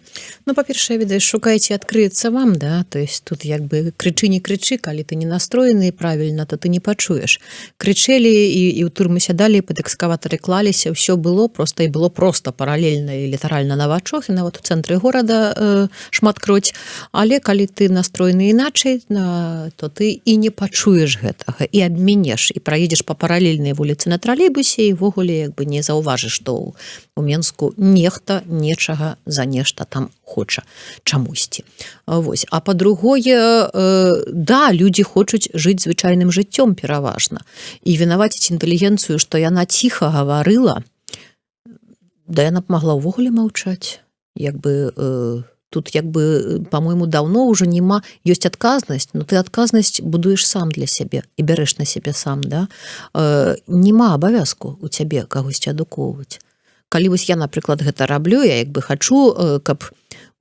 Speaker 1: Ну, па-першае, ведаеш, шукайце, адкрыецца вам, да, то есть тут як бы крычы, не крычы, калі ты не настроены правільна, то ты не пачуеш. Крычэлі і ў турмы сядалі, пад экскаватары клаліся, ўсё было проста, і было проста паралельна і літаральна на вачах, і нават у цэнтры горада шматкроць, але калі ты настроены іначай, то ты і не пачуеш гэтага, і абмінеш, і праедзеш па паралельнай вуліцы на тралейбусе, і ввогуле як бы не заўважыш, што у Менску нехта нечага за нешта там хоча чамусьці. Вось. А па-другое, да, людзі хочуць жыць звычайным жыццём пераважна. І вінаваціць інтэлігенцыю, што яна ціха гаварыла, да яна б магла ўвогуле маўчаць. Як бы тут, як бы, па-мойму, даўно ўжо нема, ёсць адказнасць, но ты адказнасць будуеш сам для сябе і бярэш на сябе сам, да? Нема абавязку у цябе кагосьці адукоўваць. Калі вось я, напрыклад, гэта раблю, я як бы хачу, каб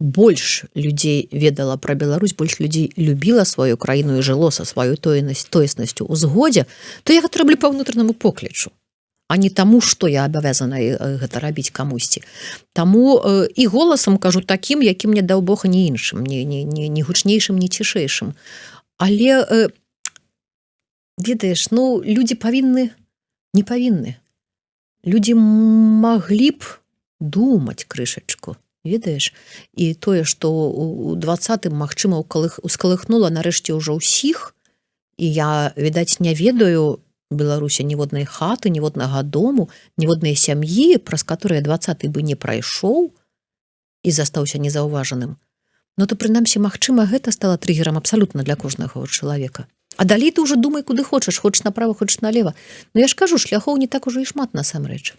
Speaker 1: больш людзей ведала пра Беларусь, больш людзей любіла сваю краіну і жыло са сваёй тоеснасцю ў згодзе, то я гэта раблю па ўнутранаму поклічу, а не таму, што я абавязана гэта рабіць камусьці. Таму і голасам кажу такім, якім мне даў Бог, не іншым, не гучнейшым, не цішэйшым. Але, ведаеш, ну, людзі павінны, не павінны. Людзі маглі б думаць крышачку, ведаеш? І тое, што у 20-м, магчыма, ускалыхнула нарэшце ўжо ўсіх, і я, відаць, не ведаю Беларусі ніводнай хаты, ніводнага дому, ніводнай сям'і, праз каторыя 20-й бы не прайшоў і застаўся незаўважаным. Но то, прынамсі, магчыма, гэта стала триггерам абсалютна для кожнага чалавека. А далей ты ўжо думай, куды хочаш направо, хочаш налево. Но я ж кажу, шляхоў не так ужо і шмат насамрэч.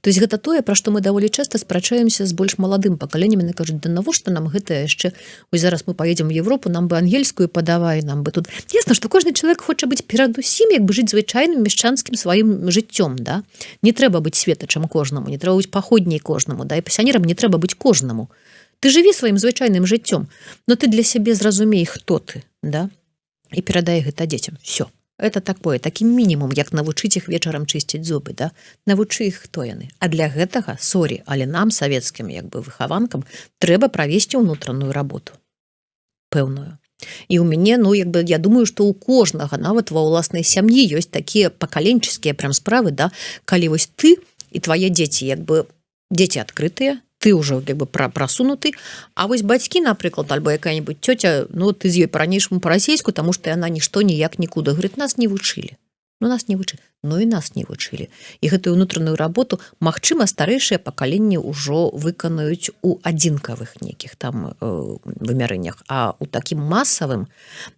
Speaker 1: То есть гэта тое, пра што мы даволі часта спрачаемся з больш маладым пакаленнем, яны кажуць: да навошта нам гэта яшчэ? Вось зараз мы паедзем у Европу, нам бы ангельскую падавай, нам бы тут. Ясна, што кожны чалавек хоча быць перадусім, як бы жыць звычайным мяшчанскім сваім жыццём, да? Не трэба быць светачам кожнаму, не трэба быць паходняй кожнаму, да, і пасянерам не трэба быць кожнаму. Ты жыві сваім звычайным жыццём, но ты для сябе зразумей, хто ты, да? І перадай гэта дзецям. Всё. Это такое, такі мінімум, як навучыць іх вечарам чысціць зубы, да? Навучы іх, хто яны. А для гэтага, сорі, але нам, савецкім як бы выхаванкам, трэба правесці ўнутраную работу. Пэўную. І ў мяне, ну, як бы, я думаю, што ў кожнага, нават ва ўласнай сям'і ёсць такія пакаленческія прям справы, да? Калі вось ты і твае дзеці, як бы, дзеці адкрытыя, ты ўжо як бы прасунуты, а вось бацькі, напрыклад, альбо якая-нибудь цёця, ну, ты з ёй па-ранейшаму па-расейску, таму што яна нішто ніяк нікуды. Говорит, нас не вучылі. Ну, нас не вучылі. Ну, і нас не вучылі. І гэтую ўнутраную работу, магчыма, старэйшыя пакаленні ўжо выканаюць у адзінкавых нейкіх там вымярэннях, а у такім масавым,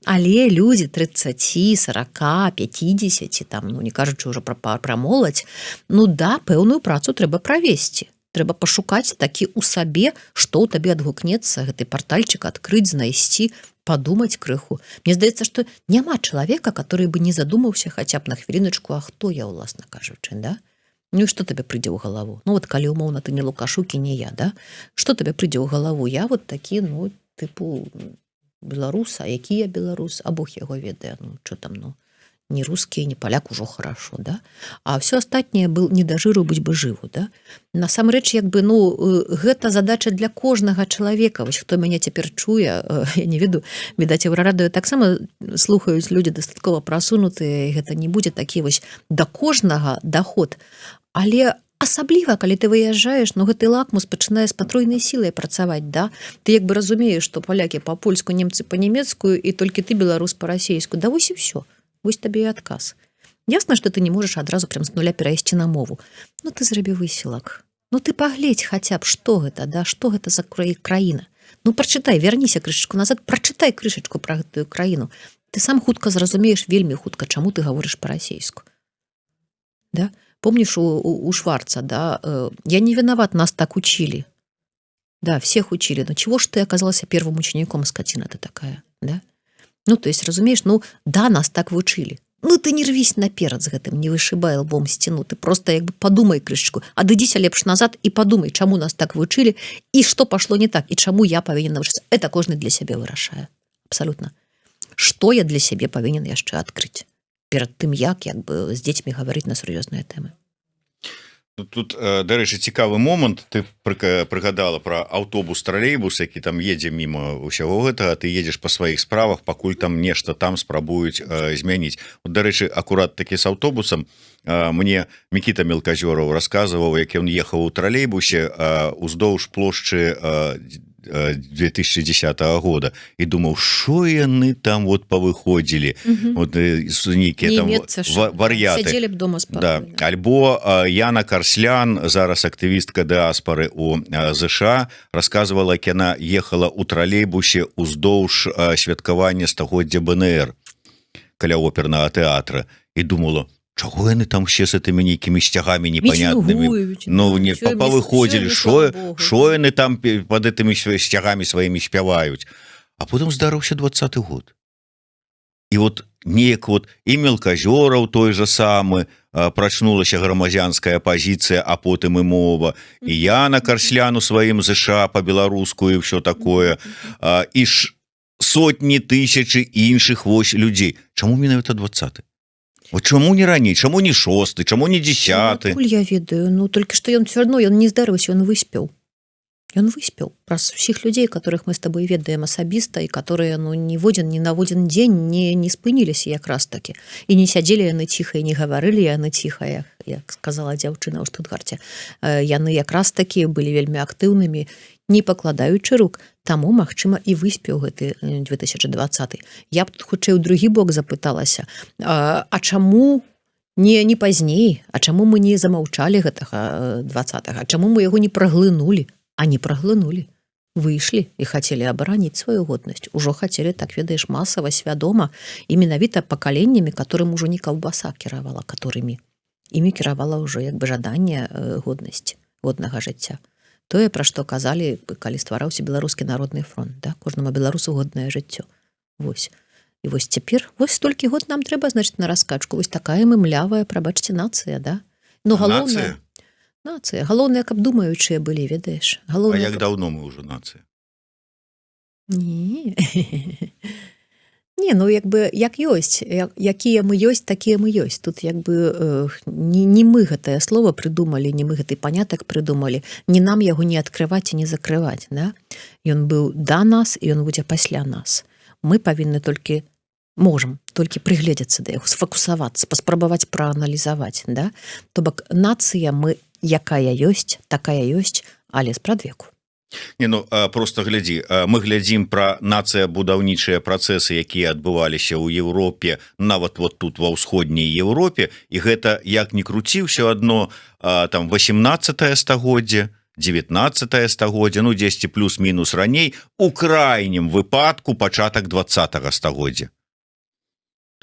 Speaker 1: але людзі 30, 40, 50, там, ну, не кажучы ўжо пра моладзь, ну, да, пэўную працу трэба правесці. Трэба пашукаць такі ў сабе, што ў табе адгукнецца, гэты партальчык адкрыць, знайсці, падумаць крыху. Мне здаецца, што няма чалавека, который бы не задумаўся хаця б на хвіліначку, а хто я, уласна кажучы, да? Ну і што табе прыйдзе ў галаву? Ну вот калі умоўна ты не Лукашук і не я, да? Што табе прыйдзе ў галаву? Я вот такі, ну, тыпу беларус, а які я беларус? А Бог яго ведае, ну, што там, ну, не русский, не поляк ужо хорошо, да? А все астатняе был не да жыру быць бы жыву, да? Насамрэч, як бы, ну, гэта задача для кожнага чалавека. Вось хто мяне цяпер чуе, я не веду, відаць, Еўрарадыё таксама слухаюць людзі дастаткова прасунутыя, гэта не будзе такі вось да кожнага даход. Але асабліва, калі ты выязджаеш, ну, гэты лакмус пачынае з патройнай сілай працаваць, да? Ты як бы разумееш, што палякі па-польску, немцы па-нямецкую, і толькі ты беларус па-расейску. Да вось і ўсё. Вось табе і адказ. Ясна, што ты не можаш адразу прям з нуля перайсці на мову. Ну, ты зрабі высілак. Ну, ты пагледзь хаця б, што гэта, да? Што гэта за краіна? Ну прачытай, вярніся крышачку назад, прачытай крышачку пра гэтую краіну. Ты сам хутка зразумееш, вельмі хутка, чаму ты гаворыш па-расейску. Да? Помнишь у Шварца, да, я не виноват, нас так учили. Да, всех учили. Но чего ж ты оказался первым учеником, скотина ты такая, да? Ну, то есть, разумеешь, ну, да, нас так вучили. Ну, ты не рвись наперад з гэтым, не вышибай лбом сцяну. Ты просто як бы подумай крышечку, адыдзіся лепш назад і подумай, чаму нас так вучили, і што пашло не так, і чаму я павінен навучыцца. Это кожны для сябе вырашае. Абсолютно. Што я для сябе павінен яшчэ адкрыць перад тым, як бы з дзецьмі гаварыць на сур'ёзныя тэмы.
Speaker 2: Тут, дарэчы, цікавы момант. Ты прыгадала про аўтобус, тралейбус, які там едзе мімо ўсяго гэтага, ты едзеш па сваіх справах, пакуль там нешта там спрабуюць змяніць. Вот, дарэчы, акурат такі з аўтобусам мне Мікіта Мелказёраў расказваў, як ён ехаў у тралейбусе уздоўж плошчы 2010 года і думаў, що яны там вот павыходзілі, вот нейкія там вар'яты.
Speaker 1: Сядзелі б дома спакойна.
Speaker 2: Да. Альбо Яна Карслян, зараз актывістка дыаспары у ЗША, расказвала, як яна ехала у тралейбусе уздоўж святкавання стагоддзя БНР каля опернага тэатра і думала, чаго яны там все с этими нейкімі сцягамі непонятнымі, ну не павыходзілі, шо яны там под этими сцягамі сваімі спяваюць. А потом здарыўся 20-й год. І вот неяк вот і Мелказёраў той же самы, прачнулася грамадзянская пазіцыя, а потым і мова, і Яна Карслян у сваім ЗША па-беларуску і ўсё такое, і сотні тысячы іншых вось людзей. Чаму менавіта 20-й? Вот чаму не раней, чаму не 6-й, чаму не 10-й?
Speaker 1: Адкуль я ведаю, ну толькі што ён все равно, ён не здарыўся, ён выспеў. Ён выспеў. Праз усіх людзей, которых мы з табой ведаем асабіста, і которые ну, ні в один дзень не спыніліся якраз такі. І не сядзелі яны ціха, і не гаварылі яны ціха, як сказала дзяўчына ў Штутгарце. Яны якраз такі былі вельмі актыўнымі, не пакладаючы рук. Таму, магчыма, і выспеў гэты 2020. Я б тут хутчэй у другі бок запыталася, а чаму не пазней, а чаму мы не замаўчалі гэтага 20-го, а чаму мы яго не праглынулі, а не праглынулі. Выйшлі і хацелі абараніць сваю годнасць. Ужо хацелі, так ведаеш, масава, свядома, і менавіта пакаленнямі, которым ужо не каўбаса кіравала, которымі імі кіравала ўжо як бы жаданне годнасці, годнага жыцця. Тое, пра што казалі, калі ствараўся Беларускі народны фронт, да? Кожнаму беларусу годнае жыццё. Вось. І вось цяпер, вось столькі год нам трэба, значыць, на раскачку. Вось такая мы млявая, прабачце, нацыя, да? Ну, галоўнае... Нацыя. Галоўнае, каб думаючыя былі, ведаеш. Галоўнае,
Speaker 2: а як даўно мы ўжо нацыя?
Speaker 1: Не. Не, ну, як бы, як ёсць. Якія мы ёсць, такія мы ёсць. Тут, як бы, не мы гэтае слово прыдумалі, не мы гэты панятак прыдумалі. Не нам яго не адкрываць і не закрываць, да? Ён быў да нас, і ён будзе пасля нас. Мы павінны толькі, можам толькі прыгледзецца да яго, сфокусавацца, паспрабаваць прааналізаваць, да? То бок, нацыя мы, якая ёсць, такая ёсць, але спрадвеку.
Speaker 2: Не, ну, просто глядзі, мы глядзім пра нацыя-будаўнічыя працэсы, якія адбываліся ў Еўропе, нават вот тут ва ўсходняй Еўропе, і гэта, як ні круці, ўсё адно там 18-е стагоддзе, 19-е стагоддзе, ну, дзесьці плюс-мінус раней, у крайнім выпадку пачатак 20-го стагоддзя.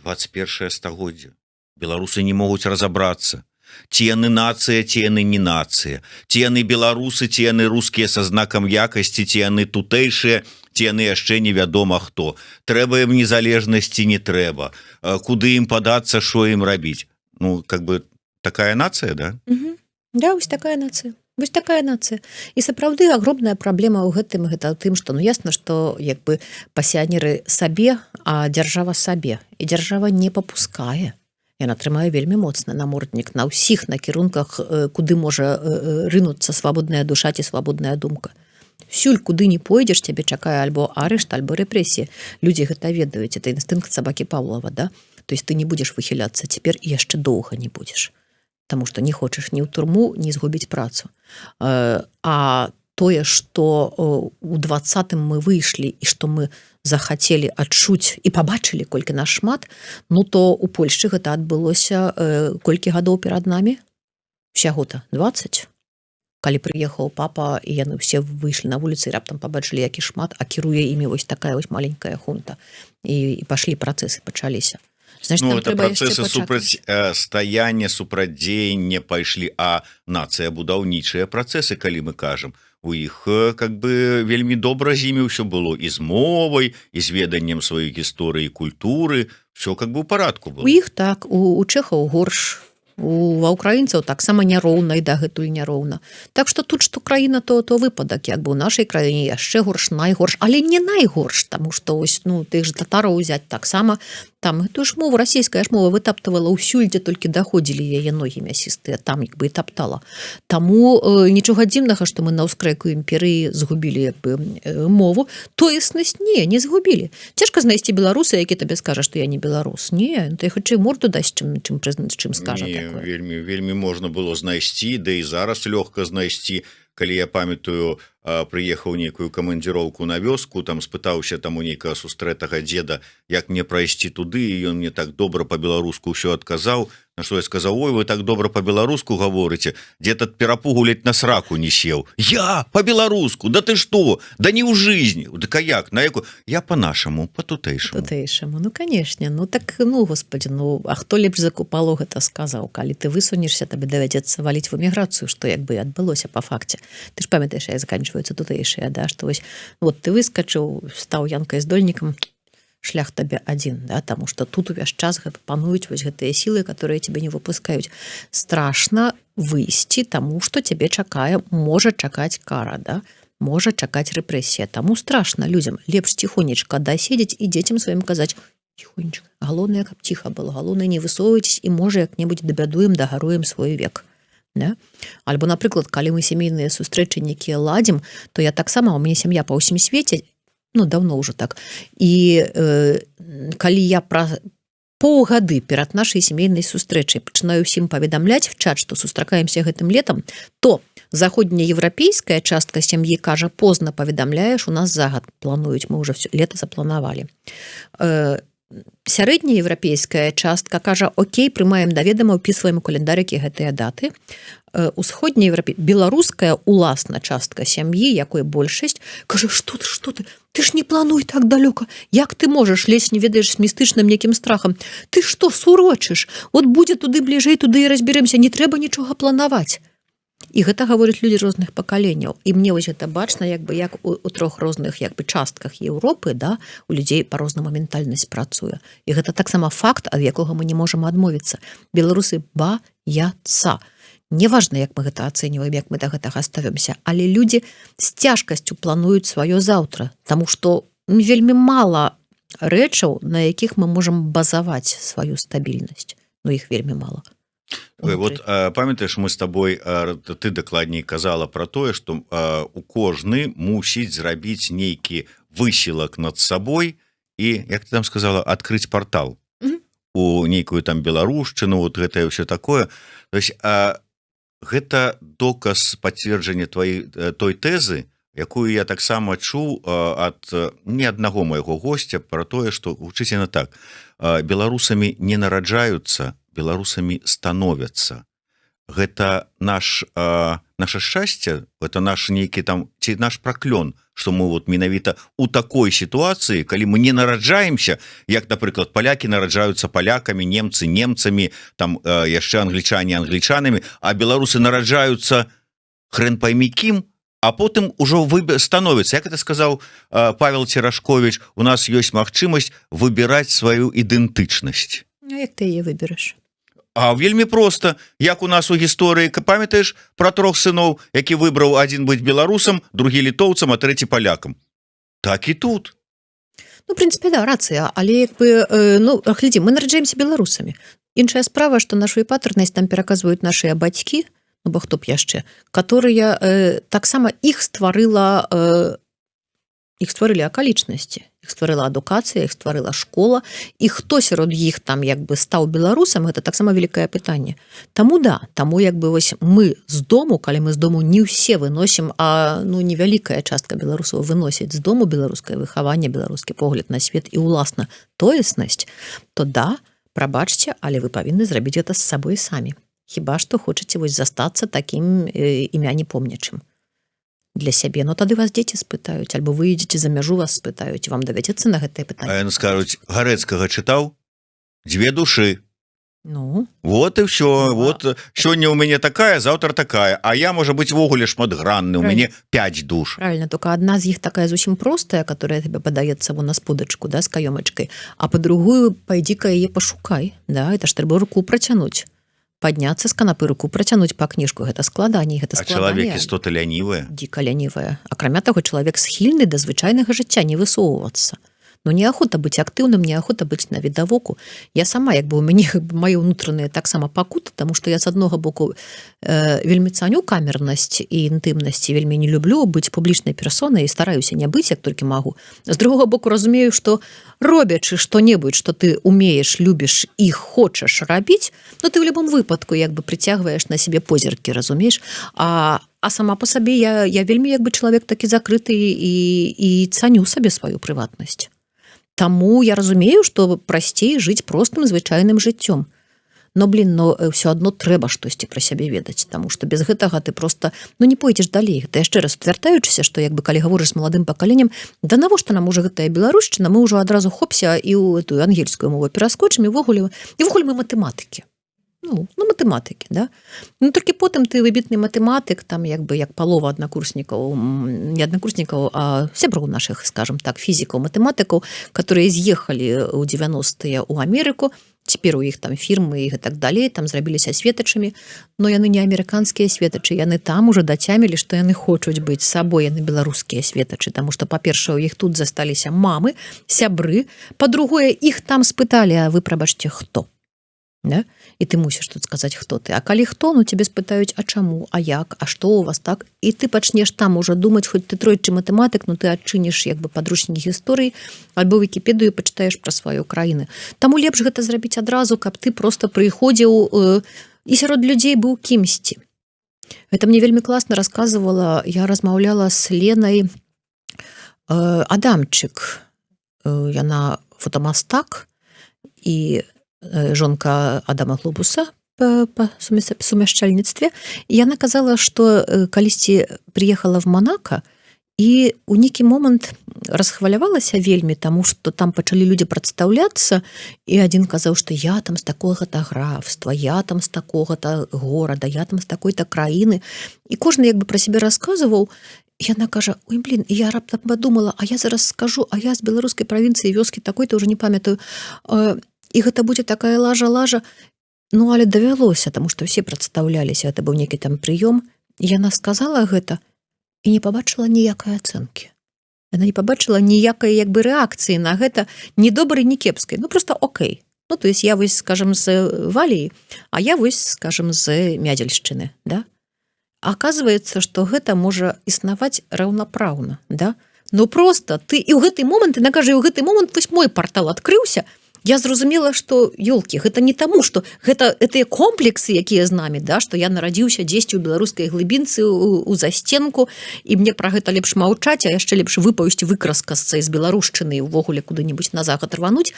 Speaker 2: 21-е стагоддзе. Беларусы не могуць разабрацца. Ці яны нацыя, ці яны не нацыя, ці яны беларусы, ці яны рускія са знакам якасці, ці яны тутэйшыя, ці яны яшчэ невядома хто. Трэба ім незалежнасці, не трэба. Куды ім падацца, што ім рабіць? Ну, как бы, такая нацыя, да?
Speaker 1: Да, вось такая нацыя. Вось такая нацыя. І сапраўды агромная праблема ў гэтым, гэта ў тым, што, ну, ясна, што, як бы, пасіянеры сабе, а дзяржава сабе. І дзяржава не папускае. Яна трымае вельмі моцны наморднік на ўсіх накірунках, куды можа рынуцца свабодная душа ці свабодная думка. Сюль, куды не пойдзеш, цябе чакае альбо арышт, альбо рэпрэсія. Людзі гэта ведаюць, это інстынкт сабакі Павлова, да? То есть ты не будзеш выхіляцца цяпер і яшчэ доўга не будзеш. Таму што не хочаш ні ў турму, ні згубіць працу. А тое, што у 20-м мы выйшлі і што мы захацелі адчуць і пабачылі, колькі нас шмат, ну то у Польшчы гэта адбылося колькі гадоў перад намі? Усяго-то 20. калі прыехаў папа і яны ўсе выйшлі на вуліцы, раптам пабачылі які шмат, а кіруе імі вось такая вось маленькая хунта і пашлі працэсы пачаліся. Значит,
Speaker 2: Ну,
Speaker 1: нам
Speaker 2: это
Speaker 1: трэба яшчэ
Speaker 2: процессы
Speaker 1: пачакаць.
Speaker 2: супрацьстаяння, супрацьдзеяння пайшлі, а нацыя будаўнічыя працэсы, калі мы кажам, у іх как бы вельмі добра з імі ўсё было і з мовай, і з веданнем сваёй гісторыі, культуры, все как бы ў парадку было.
Speaker 1: У іх так, у чэхаў горш, ва ўкраінцаў таксама няроўна і дагэтуль няроўна. Так што тут што краіна, то выпадак, як бы ў нашай краіне яшчэ горш, найгорш, але не найгорш, таму што ось, ну, тых же татараў узяць таксама, там гэтую ж мову, расійская ж мова вытаптывала ўсюль, дзе толькі даходзілі яе ногі мясістыя, там як бы і таптала. Таму нічога дзіўнага, што мы на ўскрэку імперыі згубілі як бы мову, тоеснасць не згубілі. Цяжка знайсці беларуса, які табе скажа, што я не беларус. Не, ты хутчэй морду дасць, чым скажа такое.
Speaker 2: Вельмі можна было знайсці, да і зараз лёгка знайсці. Калі я памятаю, прыехаў нейкую камандзіроўку на вёску, там спытаўся там у нейкага сустрэтага дзеда, як мне прайсці туды, і ён мне так добра па-беларуску ўсё адказаў, на што я сказаў: ой, вы так добра па-беларуску гаворыце, дзед ад перапугу ледь на сраку не сеў. Я па-беларуску, да ты што? Да не ў жизни. Дык а як? На яку? Я па-нашаму, па-тутэйшаму.
Speaker 1: Тутэйшаму, ну канешне, ну так, ну господи, ну а хто лепш за Купалу гэта сказаў? Калі ты высунешся, табе давядзецца валіць в эміграцыю, што як бы адбылося па факце. Ты ж памятаеш, як заканчваюцца тутэйшыя, да, што вось вот ты выскачыў, стаў янкай здольнікам, шлях табе адзін, да, таму што тут увесь час пануюць вось гэтыя сілы, которые тебе не выпускаюць. Страшна выйсці, таму што цябе чакае, можа чакаць кара, да, можа чакаць рэпрэсія. Таму страшна людзям лепш ціхонечка даседзець і дзецям сваім казаць: ціхонечка, галоўнае, каб ціха было, галоўнае, не высоўвайцесь і можа як-небудзь дабядуем, дагаруем свой век. Да? Альбо, напрыклад, калі мы сямейныя сустрэчы некія ладзім, то я таксама, у мяне сям'я па ўсім свеце, ну, давно ўжо так. І калі я пра паўгады перад нашай сямейнай сустрэчай пачынаю ўсім паведамляць в чат, што сустракаемся гэтым летам, то заходнееўрапейская частка сям'і кажа: позна паведамляеш, у нас загад плануюць, мы ўжо всё лета запланавалі. Сярэднееўрапейская частка кажа: окей, прымаем да ведама, ўпісваем у календарыкі гэтыя даты. Беларуская уласна частка сям'і, якой большасць, кажа: што ты ж не плануй так далёка, як ты можаш, лезь не ведаеш з містычным некім страхам, ты што сурочыш, от будзе туды бліжэй, туды і разберемся, не трэба нічога планаваць. І гэта гавораць людзі розных пакаленняў. І мне вось гэта бачна як у трох розных як бы частках Еўропы, да, у людзей па-рознаму ментальнасць працуе. І гэта таксама факт, ад якога мы не можам адмовіцца. Беларусы баяцца. Неважна, як мы гэта ацэньваем, як мы да гэтага ставімся, але людзі з цяжкасцю плануюць сваё заўтра, таму што вельмі мала рэчаў, на якіх мы можам базаваць сваю стабільнасць. Ну, іх вельмі мала.
Speaker 2: Вот памятаеш, мы з табой, ты дакладней казала про тое, што у кожны мусіць зрабіць нейкі высілак над сабой і, як ты там сказала, адкрыць партал у нейкую там беларушчыну, вот гэтае ўсё такое. То есть гэта доказ пацверджання той тэзы, якую я таксама чуў ад не аднаго майго госця про тое, што вучыце на так: беларусамі не нараджаюцца, беларусамі становяцца. Гэта наше шчасце, гэта наш нейкі там, ці наш праклён, што мы вот менавіта у такой сітуацыі, калі мы не нараджаемся, як, напрыклад, палякі нараджаюцца палякамі, немцы немцамі, там яшчэ англічане англічанамі, а беларусы нараджаюцца хрен поймі кім, а потым ужо становіцца. Як это сказаў Павел Церашковіч, у нас ёсць магчымасць выбіраць сваю ідэнтычнасць.
Speaker 1: А як ты яе выберэш?
Speaker 2: А вельмі проста, як у нас у гісторыі, памятаеш пра трох сыноў, які выбраў адзін быць беларусам, другі літоўцам, а трэці палякам. Так і тут.
Speaker 1: Ну, в прынцыпе, да, рацыя, але як бы, ну, глядзі, мы нараджаемся беларусамі. Іншая справа, што нашу патэрнасць там пераказваюць нашыя бацькі, ну, бо хто б яшчэ, которые таксама іх стварылі акалічнасці. Іх стварыла адукацыя, іх стварыла школа, і хто сярод іх там як бы стаў беларусам, гэта таксама вялікае пытанне. Таму да, таму як бы вось мы з дому, калі мы з дому не ўсе выносім, а ну невялікая частка беларусаў выносіць з дому беларускае выхаванне, беларускі погляд на свет і уласна тоеснасць, то да, прабачце, але вы павінны зрабіць гэта з сабой самі. хіба што хочаце вось застацца такім імя не помнячым для сябе. Ну тады вас дзеці спытаюць, альбо вы ідзеце за мяжу, вас спытаюць, вам давядзецца на гэтае
Speaker 2: А
Speaker 1: пытанне.
Speaker 2: яны скажуць, Гарэцкага чытаў? 2 душы.
Speaker 1: Ну,
Speaker 2: Вот і ўсё. Вот сёння ў мяне такая, заўтра такая. А я, можа быць, вогуле шматгранны. У мяне 5 душ.
Speaker 1: правильно, только одна з іх такая зусім простая, которая тебе падаецца вон на сподачку, да, з каёмачкай, а по-другую пайдзі-ка яе пашукай, да, это ж трэба руку працянуць. Падняцца з канапы, руку працянуць па кніжку, гэта складаней, гэта
Speaker 2: А чалавек
Speaker 1: складаней.
Speaker 2: істота лянівая.
Speaker 1: Дзіка лянівая. Акрамя таго, чалавек схільны да звычайнага жыцця не высоўвацца. Ну, неахота быць актыўным, неахота быць навідавоку. Я сама, як бы у мяне мае ўнутраныя таксама пакуты, таму што я з аднога боку вельмі цаню камернасць і інтымнасць, вельмі не люблю быць публічнай персонай і стараюся не быць, як толькі магу. З другога боку разумею, што робячы што-небудзь, што ты умееш, любіш і хочаш рабіць, ну ты ў любым выпадку як бы прыцягваеш на сябе позіркі, разумееш? А сама по сабе я вельмі як бы чалавек такі закрыты і цаню сабе сваю прыватнасць. Таму я разумею, што прасцей жыць простым звычайным жыццём. Но, ўсё адно трэба штосьці пра сябе ведаць, таму што без гэтага ты просто не пойдзеш далей. Гэта яшчэ раз утвярдаючыся, што як бы калі гаворыш з маладым пакаленнем, да навошта нам ужо гэтая беларушчына, мы ўжо адразу хопся і ў эту ангельскую мову пераскочым, і ввогуле мы матэматыкі. Матэматыкі, да? Ну, толькі потым ты выбітны матэматык, там як бы як палова аднакурснікаў, не аднакурснікаў, а сяброў нашых, скажем так, фізікаў, матэматыкаў, которые з'ехалі ў 90-е ў Амерыку, цяпер у іх там фірмы і так далей, там зрабіліся светачамі, но яны не амерыканскія светачы, яны там уже дацямілі, што яны хочуць быць сабой, яны беларускія светачы, таму што, па-першае, у іх тут засталіся мамы, сябры, па-другое, іх там спыталі, а вы, прабачце, хто? Да? І ты мусіш тут сказаць, хто ты. А калі хто, цябе спытаюць, а чаму, а як, а што у вас так? І ты пачнеш там уже думаць, хоць ты тройчы матэматык, ты адчыніш як бы падручнік гісторыі, альбо Вікіпедыю пачытаеш пра сваю краіну. Таму лепш гэта зрабіць адразу, каб ты просто прыходзіў і сярод людзей быў кімсьці. Гэта мне вельмі класна расказвала, я размаўляла з Ленай Адамчык. Яна фотамастак і жонка Адама Глобуса па сумяшчальніцтве. І яна казала, што калісьці прыехала в Монако і ў нейкі момант расхвалявалася вельмі, таму што там пачалі людзі прадстаўляцца, і адзін казаў, што я там з такога-то графства, я там з такога-то горада, я там з такой-то краіны. І кожны як бы пра сябе расказваў. Яна кажа, я раптам падумала, а я зараз скажу, а я з беларускай правінцыі вёскі такой-то, уже не памятаю, і гэта будзе такая лажа-лажа. Але давялося, таму што ўсе прадстаўляліся, гэта быў нейкі там прыём. Яна сказала гэта і не пабачыла ніякай ацэнкі. Яна не пабачыла ніякай як бы рэакцыі на гэта, ні добрай, ні кепскай. Просто окей. То есть я вось, скажем, з Валіі, а я вось, скажем, з Мядзельшчыны, да? Аказваецца, што гэта можа існаваць раўнапраўна, да? Просто ты і ў гэты момант, яна кажа, і ў гэты момант вось мой партал адкрыўся, я зразумела, што, ёлкі, гэта не таму, што гэта тыя комплексы, якія з намі, да, што я нарадзіўся дзесьці ў беларускай глыбінцы у застенку, і мне пра гэта лепш маўчаць, а яшчэ лепш выпаўсці выкраскасца з беларушчыны і ўвогуле куды-небудзь на захад рвануць.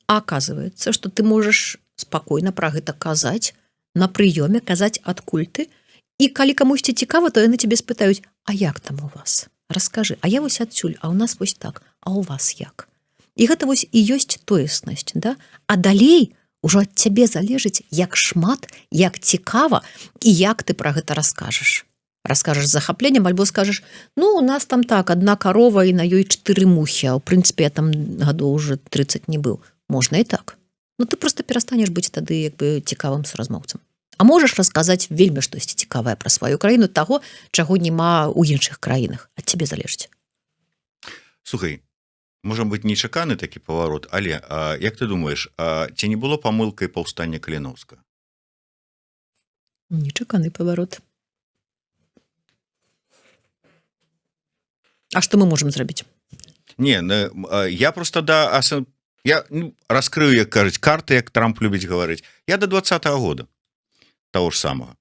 Speaker 1: А аказваецца, што ты можаш спакойна пра гэта казаць, на прыёме казаць адкуль ты, і калі камусьці цікава, то яны цябе спытаюць, а як там у вас? Раскажы, а я вось адсюль, а ў нас вось так, а ў вас як? І гэта вось і ёсць тоеснасць, да? А далей ужо ад цябе залежыць, як шмат, як цікава і як ты пра гэта раскажаш. Раскажаш з захапленнем, альбо скажаш, у нас там так, одна карова і на ёй 4 мухі, а ў прынцыпе я там гадоў уже 30 не быў. Можна і так. Ты просто перастанеш быць тады як бы цікавым суразмоўцам. А можаш расказаць вельмі штосьці цікавае пра сваю краіну, таго, чаго няма ў іншых краінах. Ад цябе залежыць.
Speaker 2: Слухай, можа быць нечаканы такі паварот, але як ты думаеш, ці не было памылкай паўстання Каліноўска?
Speaker 1: Нечаканы паварот. А што мы можам зрабіць?
Speaker 2: Не, я просто я раскрыю, як кажуць, карты, як Трамп любіць гаварыць. Я до 20-го года того ж самага,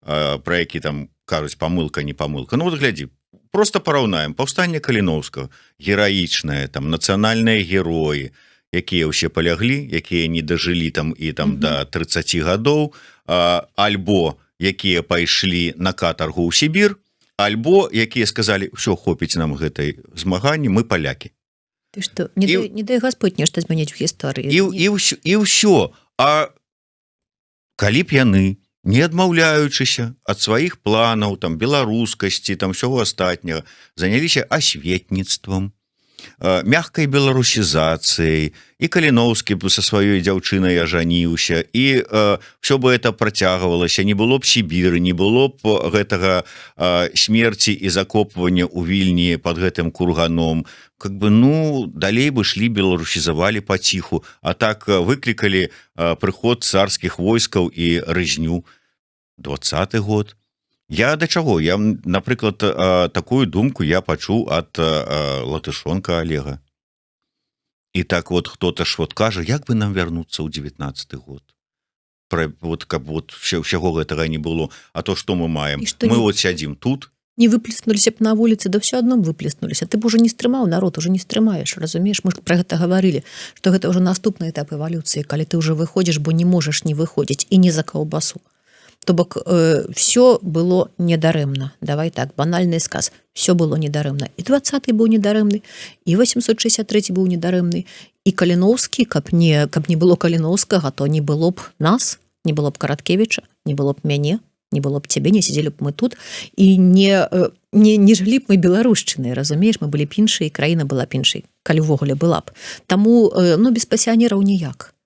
Speaker 2: пра які там кажуць памылка, не памылка. Вот глядзі, просто параўнаем. Паўстанне Каліноўскага, гераічнае, там, нацыянальныя героі, якія ўсе паляглі, якія не дажылі там і там до 30 гадоў, альбо якія пайшлі на катаргу ў Сібір, альбо якія сказалі ўсё, хопіць нам гэтай змаганні, мы палякі.
Speaker 1: Ты што, не дай Господь нешта змяніць у гісторыі.
Speaker 2: І ўсё. А калі б яны, не адмаўляючыся ад сваіх планаў, там, беларускасці, там, ўсяго астатняга, заняліся асветніцтвам, мягкай беларусізацыяй, і Каліноўскі б са сваёй дзяўчынай ажаніўся, і ўсё бы это працягвалася, не было б Сібіры, не было б гэтага смерці і закопвання ў Вільні пад гэтым курганом. Как бы, ну, далей бы шлі, беларусізавалі паціху, а так выклікалі прыход царскіх войскаў і рызню. 20-й год. Я да чаго? Я, напрыклад, такую думку я пачуў ад Латышонка Олега. І так вот хто-то ж вот кажа, як бы нам вярнуцца ў 19-й год? Вот, каб вот ўсяго гэтага не было. А то што мы маем? Мы вот сядзім тут.
Speaker 1: Не выплеснуліся б на вуліцы, да ўсё адно выплеснуліся. Ты б уже не стрымаў народ, уже не стрымаеш, разумееш? Мы ж пра гэта гаварылі, што гэта ўжо наступны этап эвалюцыі, калі ты ўжо выходзіш, бо не можаш не выходзіць, і не за каўбасу. То бок, все было недарэмна. Давай так, банальны сказ. Все было недарэмна. І 20-й быў недарэмны, і 863 быў недарэмны, і Каліноўскі, каб не было Каліноўскага, то не было б нас, не было б Караткевіча, не было б мяне, не было б цябе, не сидзелі б мы тут, і не жылі б мы беларушчынай, разумееш, мы былі б іншай, краіна была б іншай, калі ўвогуле была б. Таму, ну, без пасіянераў ніяк.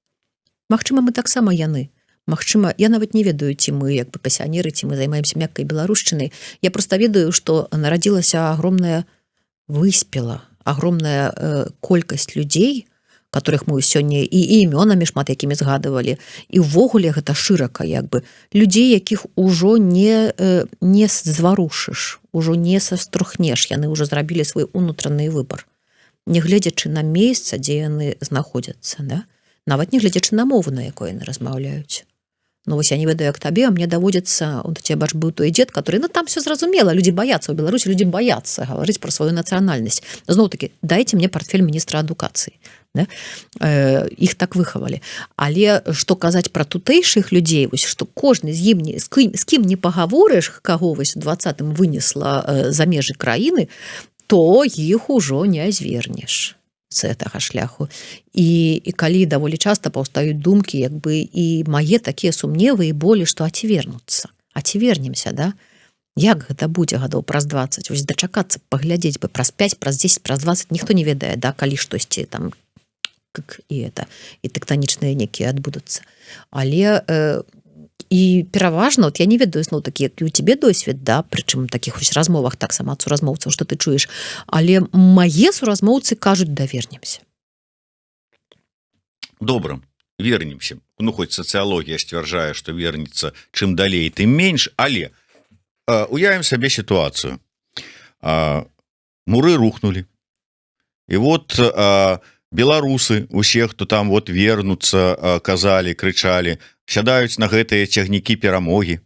Speaker 1: Магчыма, мы таксама яны. Магчыма, я нават не ведаю, ці мы як бы пасіянеры, ці мы займаемся мяккай беларушчынай. Я просто ведаю, што нарадзілася агромная выспела, агромная колькасць людзей, которых мы сёння і імёнамі шмат якімі згадывалі, і ўвогуле гэта шырака, як бы, людзей, якіх ужо не зварушыш, ужо не саструхнеш, яны ўжо зрабілі свой унутраны выбар, не гледзячы на месца, дзе яны знаходзяцца, да? Нават не гледзячы на мову, на якой яны размаўляюць. Ну, вось я не ведаю, як табе, а мне даводзіцца, у цябе бач быў той дзед, который, ну, там все зразумела, людзі баяцца, у Беларусі людзі баяцца гаварыць пра сваю нацыянальнасць. Зноў-такі, дайце мне партфель міністра адукацыі. Да? Іх так выхавалі. Але што казаць пра тутэйшых людзей, вось, што кожны з ім з кім не пагаворыш, каго вось у 20-м вынесла за межы краіны, то іх ужо не звернеш з гэтага шляху. І калі даволі часта паўстаюць думкі, як бы, і мае такія сумневы і болі, што а ці вернуцца? А ці вернемся, да? Як гэта будзе гадоў праз 20? Вось дачакацца, паглядзець бы праз 5, праз 10, праз 20, ніхто не ведае, да, калі штосьці там і тэктанічныя некія адбудуцца. Але і пераважна, от я не ведаю, зноў такі, які у цябе досвед, да, прычым такіх вось размовах таксама ад суразмоўцаў, што ты чуеш, але мае суразмоўцы кажуць, да вернемся.
Speaker 2: Добра, вернемся. Ну, хоць сацыялогія сцвярджае, што вернецца чым далей, тым менш, але уявім сабе сітуацыю. Муры рухнулі. І вот беларусы, усе, хто там вот вернуцца, казалі, крычалі, сядаюць на гэтыя цягнікі перамогі,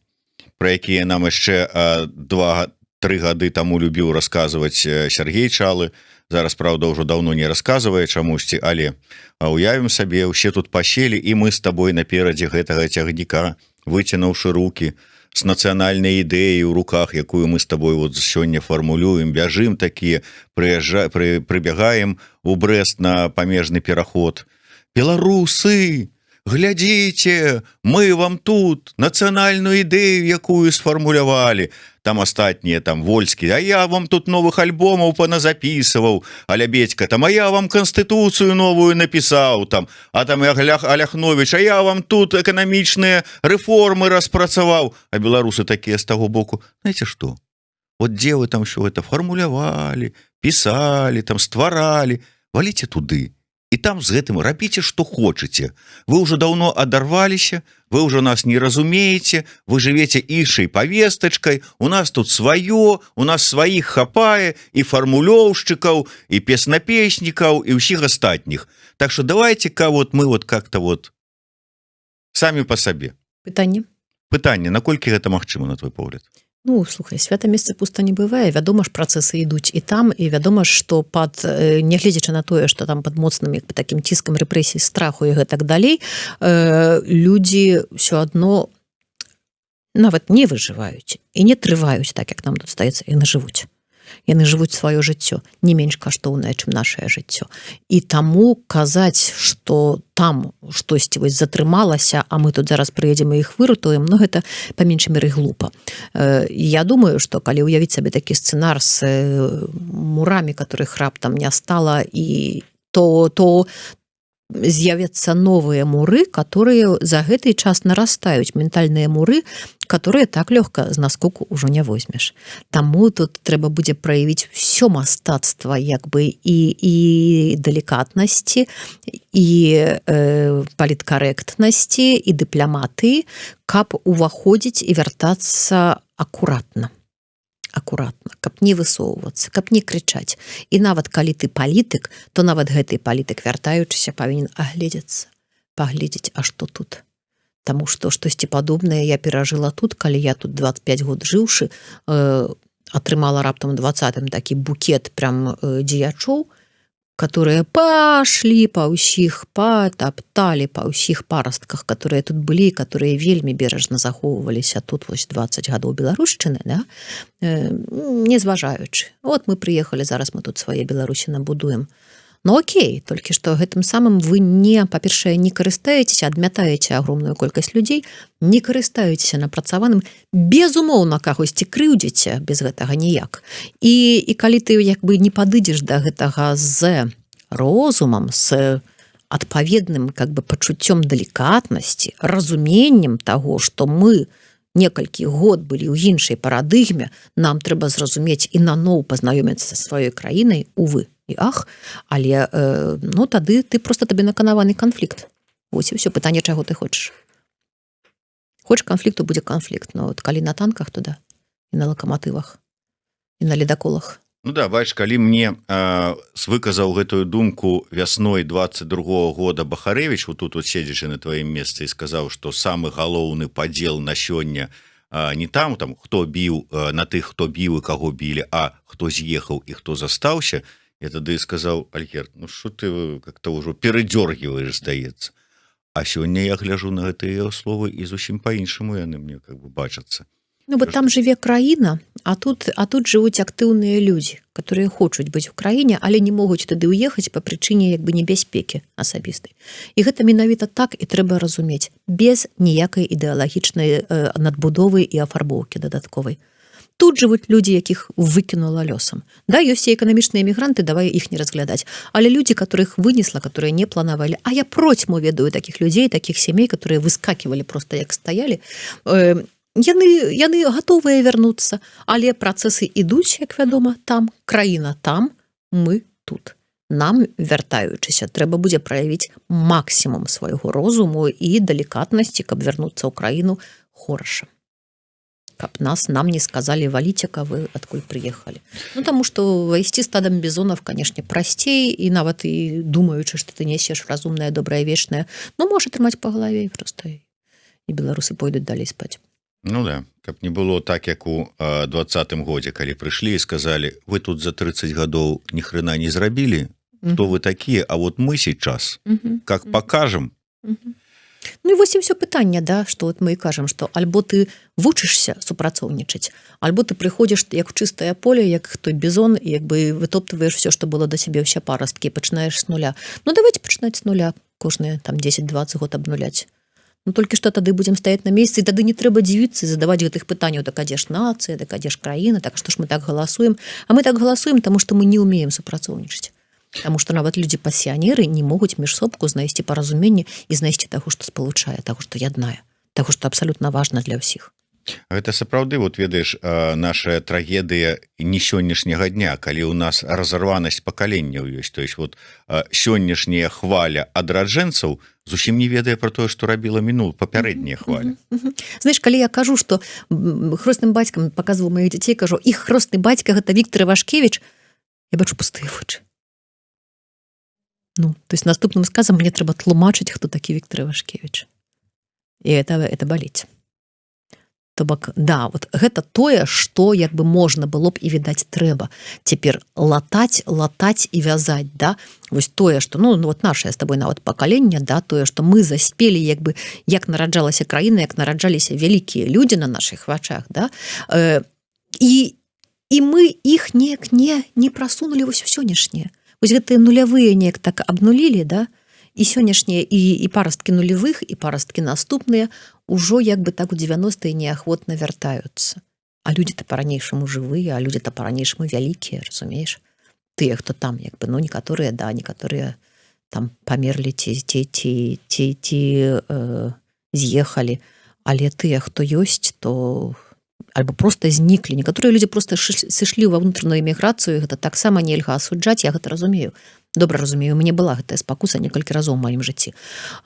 Speaker 2: пра якія нам яшчэ 2-3 гады таму любіў расказваць Сергей Чалы. Зараз, правда, ўжо даўно не расказвае чамусьці, але уявім сабе, усе тут паселі, і мы з табой наперадзе гэтага цягніка, выцянуўшы рукі, з нацыянальнай ідэяй у руках, якую мы з табой вот сёння фармулюем, бяжым такія, прыбягаем у Брэст на памежны пераход. Беларусы, глядзіце, мы вам тут нацыянальную ідэю, якую сфармулявалі. Там астатнія, там Вольскі, а я вам тут новых альбомаў паназапісываў, а Лябедька, там, а я вам канстытуцыю новую напісаў, там, а там Аляхновіч, а я вам тут эканамічныя рэформы распрацаваў. А беларусы такія з таго боку, знаете што? Вот дзе вы там ўсё гэта фармулявалі, пісалі, там стваралі, валіце туды. І там з гэтым рабіце, што хочаце. Вы ўжо даўно адарваліся, вы ўжо нас не разумееце, вы жывеце іншай павестачкай, у нас тут сваё, у нас сваіх хапае, і фармулёўшчыкаў, і песнапеснікаў, і ўсіх астатніх. Так што давайте-ка вот мы вот как-то вот самі па сабе.
Speaker 1: Пытанне?
Speaker 2: Пытанне, наколькі гэта магчыма, на твой погляд?
Speaker 1: Ну, слухай, свята месца пуста не бывае, вядома ж, працэсы ідуць і там, і вядома ж, што пад, нягледзячы на тое, што там пад моцным такім ціскам рэпрэсій, страху і гэтак далей, людзі ўсё адно нават не выжываюць і не трываюць так, як нам тут стаецца, яны жывуць. Яны жывуць сваё жыццё не менш каштоўнае, чым нашае жыццё. І таму казаць, што там штосьці вось затрымалася, а мы тут зараз прыедзем і іх выратуем, ну гэта па меншай меры глупа. Я думаю, што калі ўявіць сабе такі сцэнар з мурамі, которых раптам не стала, і то з'явяцца новыя муры, которые за гэты час нарастаюць, ментальныя муры, которые так лёгка з наскоку ўжо не возьмеш. Таму тут трэба будзе праявіць всё мастацтва як бы і далікатнасці, і паліткарэктнасці, і дыпламатыі, каб уваходзіць і вяртацца акуратна, каб не высоўвацца, каб не крычаць. І нават калі ты палітык, то нават гэты палітык, вяртаючыся, павінен агледзецца, паглядзець, а што тут. Таму што штосьці падобнае я перажыла тут, калі я тут 25 год жыўшы, атрымала раптам у 20-м такі букет прям дзеячоў, которые пашлі па ўсіх, патапталі па ўсіх парастках, которые тут былі, которые вельмі бережна захоўваліся тут вось 20 гадоў беларушчыны, да? Не зважаючы. Вот мы прыехалі, зараз мы тут свае Беларусі набудуем. Ну окей, толькі што гэтым самым вы не, па-першае, не карыстаецеся, адмятаеце агромную колькасць людзей, не карыстаецеся напрацаваным, безумоўна кагосьці крыўдзіце, без гэтага ніяк. І калі ты як бы не падыдзеш да гэтага з розумам, з адпаведным как бы пачуццём далікатнасці, разуменнем таго, што мы некалькі год былі ў іншай парадыгме, нам трэба зразумець і наноў пазнаёміцца са сваёй краінай, увы, і ах, але ну тады ты просто табе наканаваны канфлікт. Вось і ўсё, пытанне, чаго ты хочаш. Хочаш канфлікту, будзе канфлікт, но от калі на танках туда, і на лакаматывах, і на ледаколах.
Speaker 2: Ну да, бачиш, калі мне выказаў гэтую думку вясной 22-го года Бахарэвіч, вот тут вот седзячы на тваім месцы, і сказаў, што самы галоўны падзел на сёння не там, хто біў на тых, хто біў і каго білі, а хто з'ехаў і хто застаўся, я тады сказаў: Альгерд, ну што ты как-то ўжо перадзёргіваеш, здаецца. А сёння я гляжу на гэтыя словы і зусім па-іншаму яны мне как бы бачацца.
Speaker 1: Ну, бо там жыве краіна, а тут жывуць актыўныя людзі, которые хочуць быць у краіне, але не могуць туды ўехаць па прычыне як бы небяспекі асабістай. І гэта менавіта так і трэба разумець, без ніякай ідэалагічнай надбудовы і афарбоўкі дадатковай. Тут жывуць людзі, якіх выкінула лёсам. Да, ёсць і эканамічныя мігранты, давай іх не разглядаць. Але людзі, которых вынесла, которые не планавалі, а я процьму ведаю такіх людзей, такіх сямей, которые выскакивалі просто як стаялі, яны гатовыя вярнуцца, але працэсы ідуць, як вядома, там, краіна там, мы тут. Нам, вяртаючыся, трэба будзе праявіць максімум свайго розуму і далікатнасці, каб вярнуцца ў краіну хораша. Каб нам не сказали: валіце-ка вы, адкуль прыехалі. Ну, таму што вайсці стадам бізонаў, канешне, прасцей, і нават і думаючы, што ты несеш разумнае, добрае, вечнае, ну, можа трымаць па галаве, просто і беларусы пойдуць далей спаць.
Speaker 2: Ну да, каб не было так, як у 20-м годзе, калі прыйшлі і сказалі: вы тут за 30 гадоў ні хрена не зрабілі, хто вы такія, а вот мы сейчас, как покажем.
Speaker 1: Ну і вось і ўсё пытанне, да, што вот мы і кажам, што альбо ты вучышся супрацоўнічаць, альбо ты прыходзіш як в чыстае поле, як той бізон, і як бы вытоптваеш все, што было да сябе, ўсе парасткі, і пачынаеш з нуля. Ну давайте пачынаць з нуля, кожныя там 10-20 год абнуляць. Ну толькі што тады будзем стаяць на месцы, і тады не трэба дзівіцца і задаваць гэтых пытанняў: так а дзе ж нацыя, так а дзе ж краіна, так што ж мы так галасуем. А мы так галасуем, таму што мы не ўмеем супрацоўнічаць. Таму што нават людзі-пасіянеры не могуць між собку знайсці паразуменне і знайсці таго, што спалучае, таго, што яднае, таго, што абсалютна важна для ўсіх.
Speaker 2: Гэта сапраўды, вот ведаеш, наша трагедыя не сённяшняга дня, калі ў нас разарванасць пакаленняў ёсць. То есть вот сённяшняя хваля адраджэнцаў зусім не ведае пра тое, што рабіла папярэдняя хваля.
Speaker 1: Знаеш, калі я кажу, што хросным бацькам паказваў маіх дзяцей, кажу: іх хросны бацька гэта Віктор Івашкевіч, я бачу пустыя вочы. Ну, то есть наступным сказам мне трэба тлумачыць, хто такі Віктор Івашкевіч. І это баліць. То бок да, вот гэта тое, што як бы можна было б і відаць трэба цяпер латаць і вязаць, да, вось тое, што ну вот наше з табой нават пакаленне, да, тое, што мы заспелі як бы як нараджалася краіна, як нараджаліся вялікія людзі на наших вачах, да, і мы іх неяк не прасунулі вось у сённяшнее. Вось гэтыя нулявыя неяк так абнулілі, да, і сённяшнія і парасткі нулявых, і парасткі наступныя ужо як бы так у 90-е неахвотна вяртаюцца. А людзі-то па-ранейшаму жывыя, а людзі-то па-ранейшаму вялікія, разумееш? Тыя, хто там, як бы, ну, некаторыя, да, некаторыя там памерлі ці з'ехалі, але тыя, хто ёсць, то альбо просто зніклі. Некаторыя людзі просто сышлі ва ўнутраную эміграцыю, гэта таксама нельга асуджаць, я гэта разумею. Добра разумею, у мяне была гэтая спакуса некалькі разоў у маім жыцці.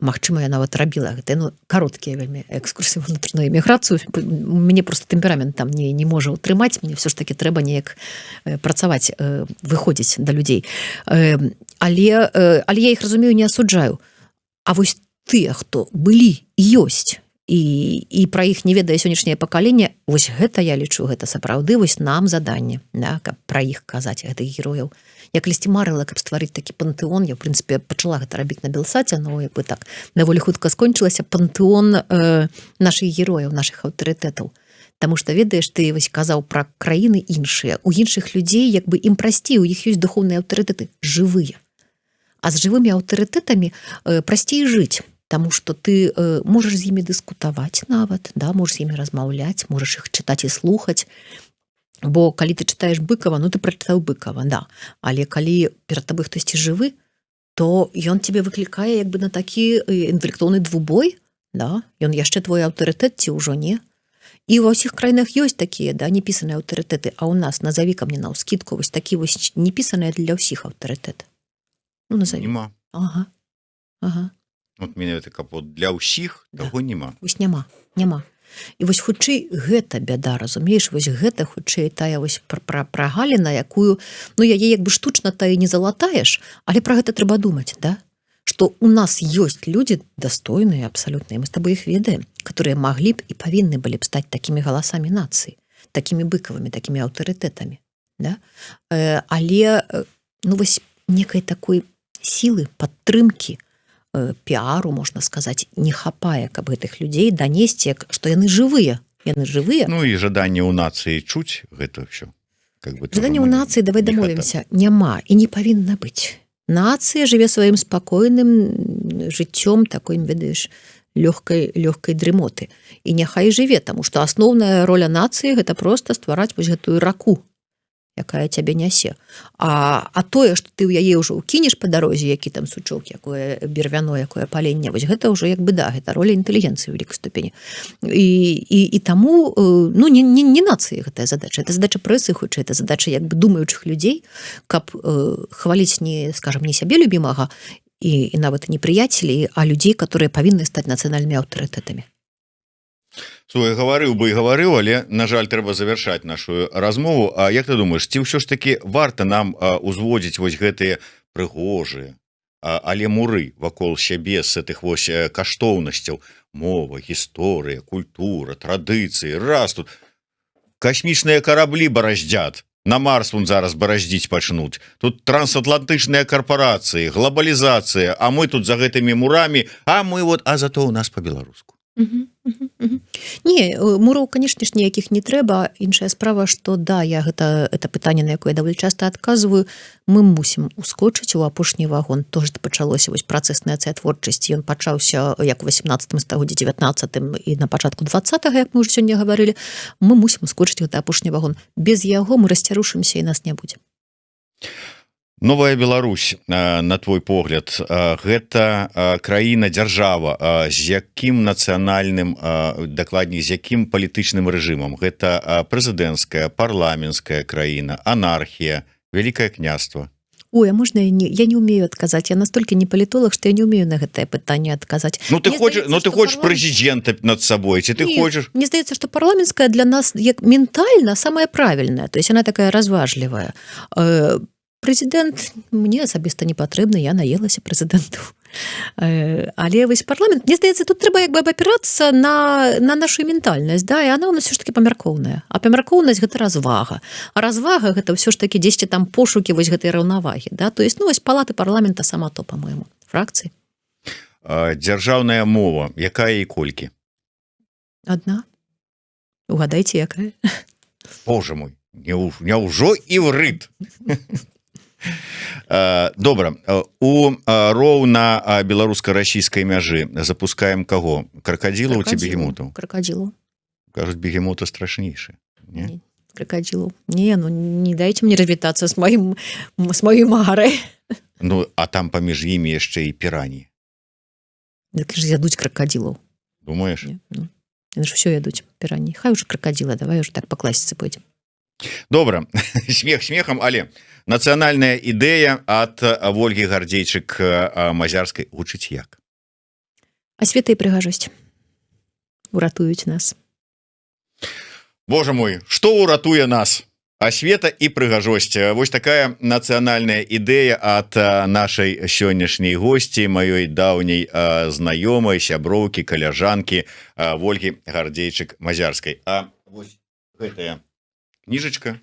Speaker 1: Магчыма, я нават рабіла гэтыя, ну, кароткія вельмі экскурсіі ва ўнутраную эміграцыю. Мне просто тэмперамент там не можа ўтрымаць, мне все ж таки трэба неяк працаваць, выходзіць да людзей. Але я іх разумею, не асуджаю. А вось тыя, хто былі і ёсць, і пра іх не ведае сённяшняе пакаленне, вось гэта я лічу, гэта сапраўды вось нам заданне, да, каб пра іх казаць, гэтых герояў. Я калісьці марыла, каб стварыць такі пантэон, я, в прынцыпе, пачала гэта рабіць на Белсаце, но як бы так даволі хутка скончылася пантэон нашых герояў, нашых аўтарытэтаў. Таму што, ведаеш, ты вось казаў пра краіны іншыя, у іншых людзей як бы ім прасцей, у іх ёсць духоўныя аўтарытэты, жывыя. А з жывымі аўтарытэтамі прасцей жыць, таму што ты можаш з імі дыскутаваць нават, да, можаш з імі размаўляць, можаш іх чытаць і слухаць. Бо калі ты чытаеш Быкова, ну ты прачытаў Быкова, да. Але калі перад табой хтосьці жывы, то ён тебе выклікае як бы на такі інтэлектуальны двубой, да. Ён яшчэ твой аўтарытэт ці ўжо не. І ва ўсіх краінах ёсць такія, да, непісаныя аўтарытэты, а ў нас назаві ка мне наўскідку вось такі вось непісаныя для ўсіх аўтарытэт. Ну назаві.
Speaker 2: Нема.
Speaker 1: Ага.
Speaker 2: Вот менавіта капот для ўсіх таго нема.
Speaker 1: Вось няма. І вось хутчэй гэта бяда, разумееш, вось гэта хутчэй тая вось прагаліна, якую, ну яе як бы штучна тая не залатаеш, але пра гэта трэба думаць, да? Што у нас ёсць людзі дастойныя абсалютныя, мы з табой іх ведаем, которые маглі б і павінны былі б стаць такімі галасамі нацыі, такімі быкавымі, такімі аўтарытэтамі, да? Але ну вось некай такой сілы, падтрымкі, піару, можна сказаць, не хапае, каб гэтых людзей данесці, што яны жывыя.
Speaker 2: Ну і жаданне ў нацыі чуць гэта ўсё.
Speaker 1: Жаданне ў нацыі, давай дамовімся, няма і не павінна быць. Нацыя жыве сваім спакойным жыццём, такой, ведаеш, лёгкай дрымоты. І няхай жыве, таму што асноўная роля нацыі гэта проста ствараць вось гэтую раку, якая цябе нясе. А тое, што ты ў яе ўжо ўкінеш па дарозе, які там сучок, якое бервяно, якое паленне, вось гэта ўжо як бы да, гэта роля інтэлігенцыі ў вялікай ступені. І таму, ну, не нацыі гэтая задача, это задача прэсы, хутчэй, это задача як бы думаючых людзей, каб хваліць не, скажам, не сябе любімага і нават не прыяцелей, а людзей, которые павінны стаць нацыянальнымі аўтарытэтамі.
Speaker 2: Гаварыў бы і гаварыў, але, на жаль, трэба завяршаць нашу размову. А як ты думаеш, ці ўсё ж такі варта нам узводзіць вось гэтыя прыгожыя, але муры вакол сябе з гэтых вось каштоўнасцяў, мова, гісторыя, культура, традыцыі, раз тут касмічныя караблі бараздзят, на Марс вон зараз бараздзіць пачнуць, тут трансатлантычныя карпорацыі, глобалізацыя, а мы тут за гэтымі мурамі, а зато у нас па-беларуску.
Speaker 1: Не, мураў, канешне ж, ніякіх не трэба. Іншая справа, што да, я гэта пытанне, на якое даволі часта адказваю, мы мусім ускочыць у апошні вагон. Тож пачалося вось працэс нацыятворчасці, ён пачаўся як у 18 стагоддзі, 19 і на пачатку 20-го, як мы ўжо сёння гаварылі, мы мусім ускочыць гэты апошні вагон. Без яго мы расцярушымся і нас не будзе.
Speaker 2: Новая Беларусь, на твой погляд, гэта краіна, дзяржава, з якім нацыянальным, дакладней, з якім палітычным рэжымам? Гэта прэзідэнцкая, парламенцкая краіна, анархія, вялікае княства?
Speaker 1: Ой, а можна я не умею адказаць, я настолькі не палітолог, што я не умею на гэтае пытанне адказаць.
Speaker 2: Ну ты хочаш прэзідэнта над сабой, ці ты хочаш?
Speaker 1: Мне здаецца, што парламенцкая для нас як ментальна самая правільная, то есть она такая разважлівая. Прэзідэнт мне асабіста не патрэбны, я наелася прэзідэнтаў. Але вось парламент, мне здаецца, тут трэба як бы абапірацца на нашу ментальнасць, да, і она у нас все ж таки памяркоўная. А памяркоўнасць гэта развага. А развага гэта ўсё ж таки дзесьці там пошукі вось гэтай раўнавагі, да, то есть, ну, вось палаты парламента сама то, по-моему, фракцыі.
Speaker 2: Дзяржаўная мова, якая і колькі?
Speaker 1: Одна. Угадайце, якая?
Speaker 2: Боже мой, няўжо іврыт? Добра, у роўна беларуска-расійскай мяжы запускаем каго? Кракадзілаў ці бегемотаў?
Speaker 1: Кракадзілаў.
Speaker 2: Кажуць, бегемота страшнейшы. Не?
Speaker 1: Кракадзілаў. Не, ну не дайце мне развітацца з маёй марай.
Speaker 2: Ну, а там паміж імі яшчэ і пірані.
Speaker 1: Дык ж ядуць кракадзілаў.
Speaker 2: Думаеш?
Speaker 1: Ну, яны ж усё ядуць пірані. Хай уже кракадзіла, давай уже так па класіцы пойдзем.
Speaker 2: Добра, смех смехам, але нацыянальная ідэя ад Вольгі Гардзейчык-Мазярскай гучыць як?
Speaker 1: Асвета і прыгажосць уратуюць нас.
Speaker 2: Боже мой, што ўратуе нас? Асвета і прыгажосць. Вось такая нацыянальная ідэя ад нашай сённяшняй госці, маёй даўняй знаёмай, сяброўкі, каляжанкі Вольгі Гардзейчык-Мазярскай. А вось гэтая кніжачка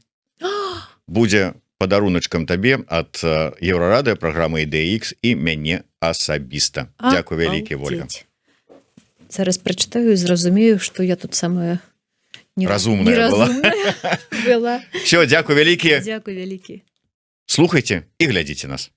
Speaker 2: будзе падаруначкам табе ад Еўрарадыё, праграмы «Ідэя Х» і мяне асабіста. Дзякуй вялікі, Вольга.
Speaker 1: Зараз прачытаю і зразумею, што я тут самая
Speaker 2: разумная была.
Speaker 1: была.
Speaker 2: Всё, дзякуй вялікі.
Speaker 1: Дзякуй вялікі.
Speaker 2: Слухайце і глядзіце нас.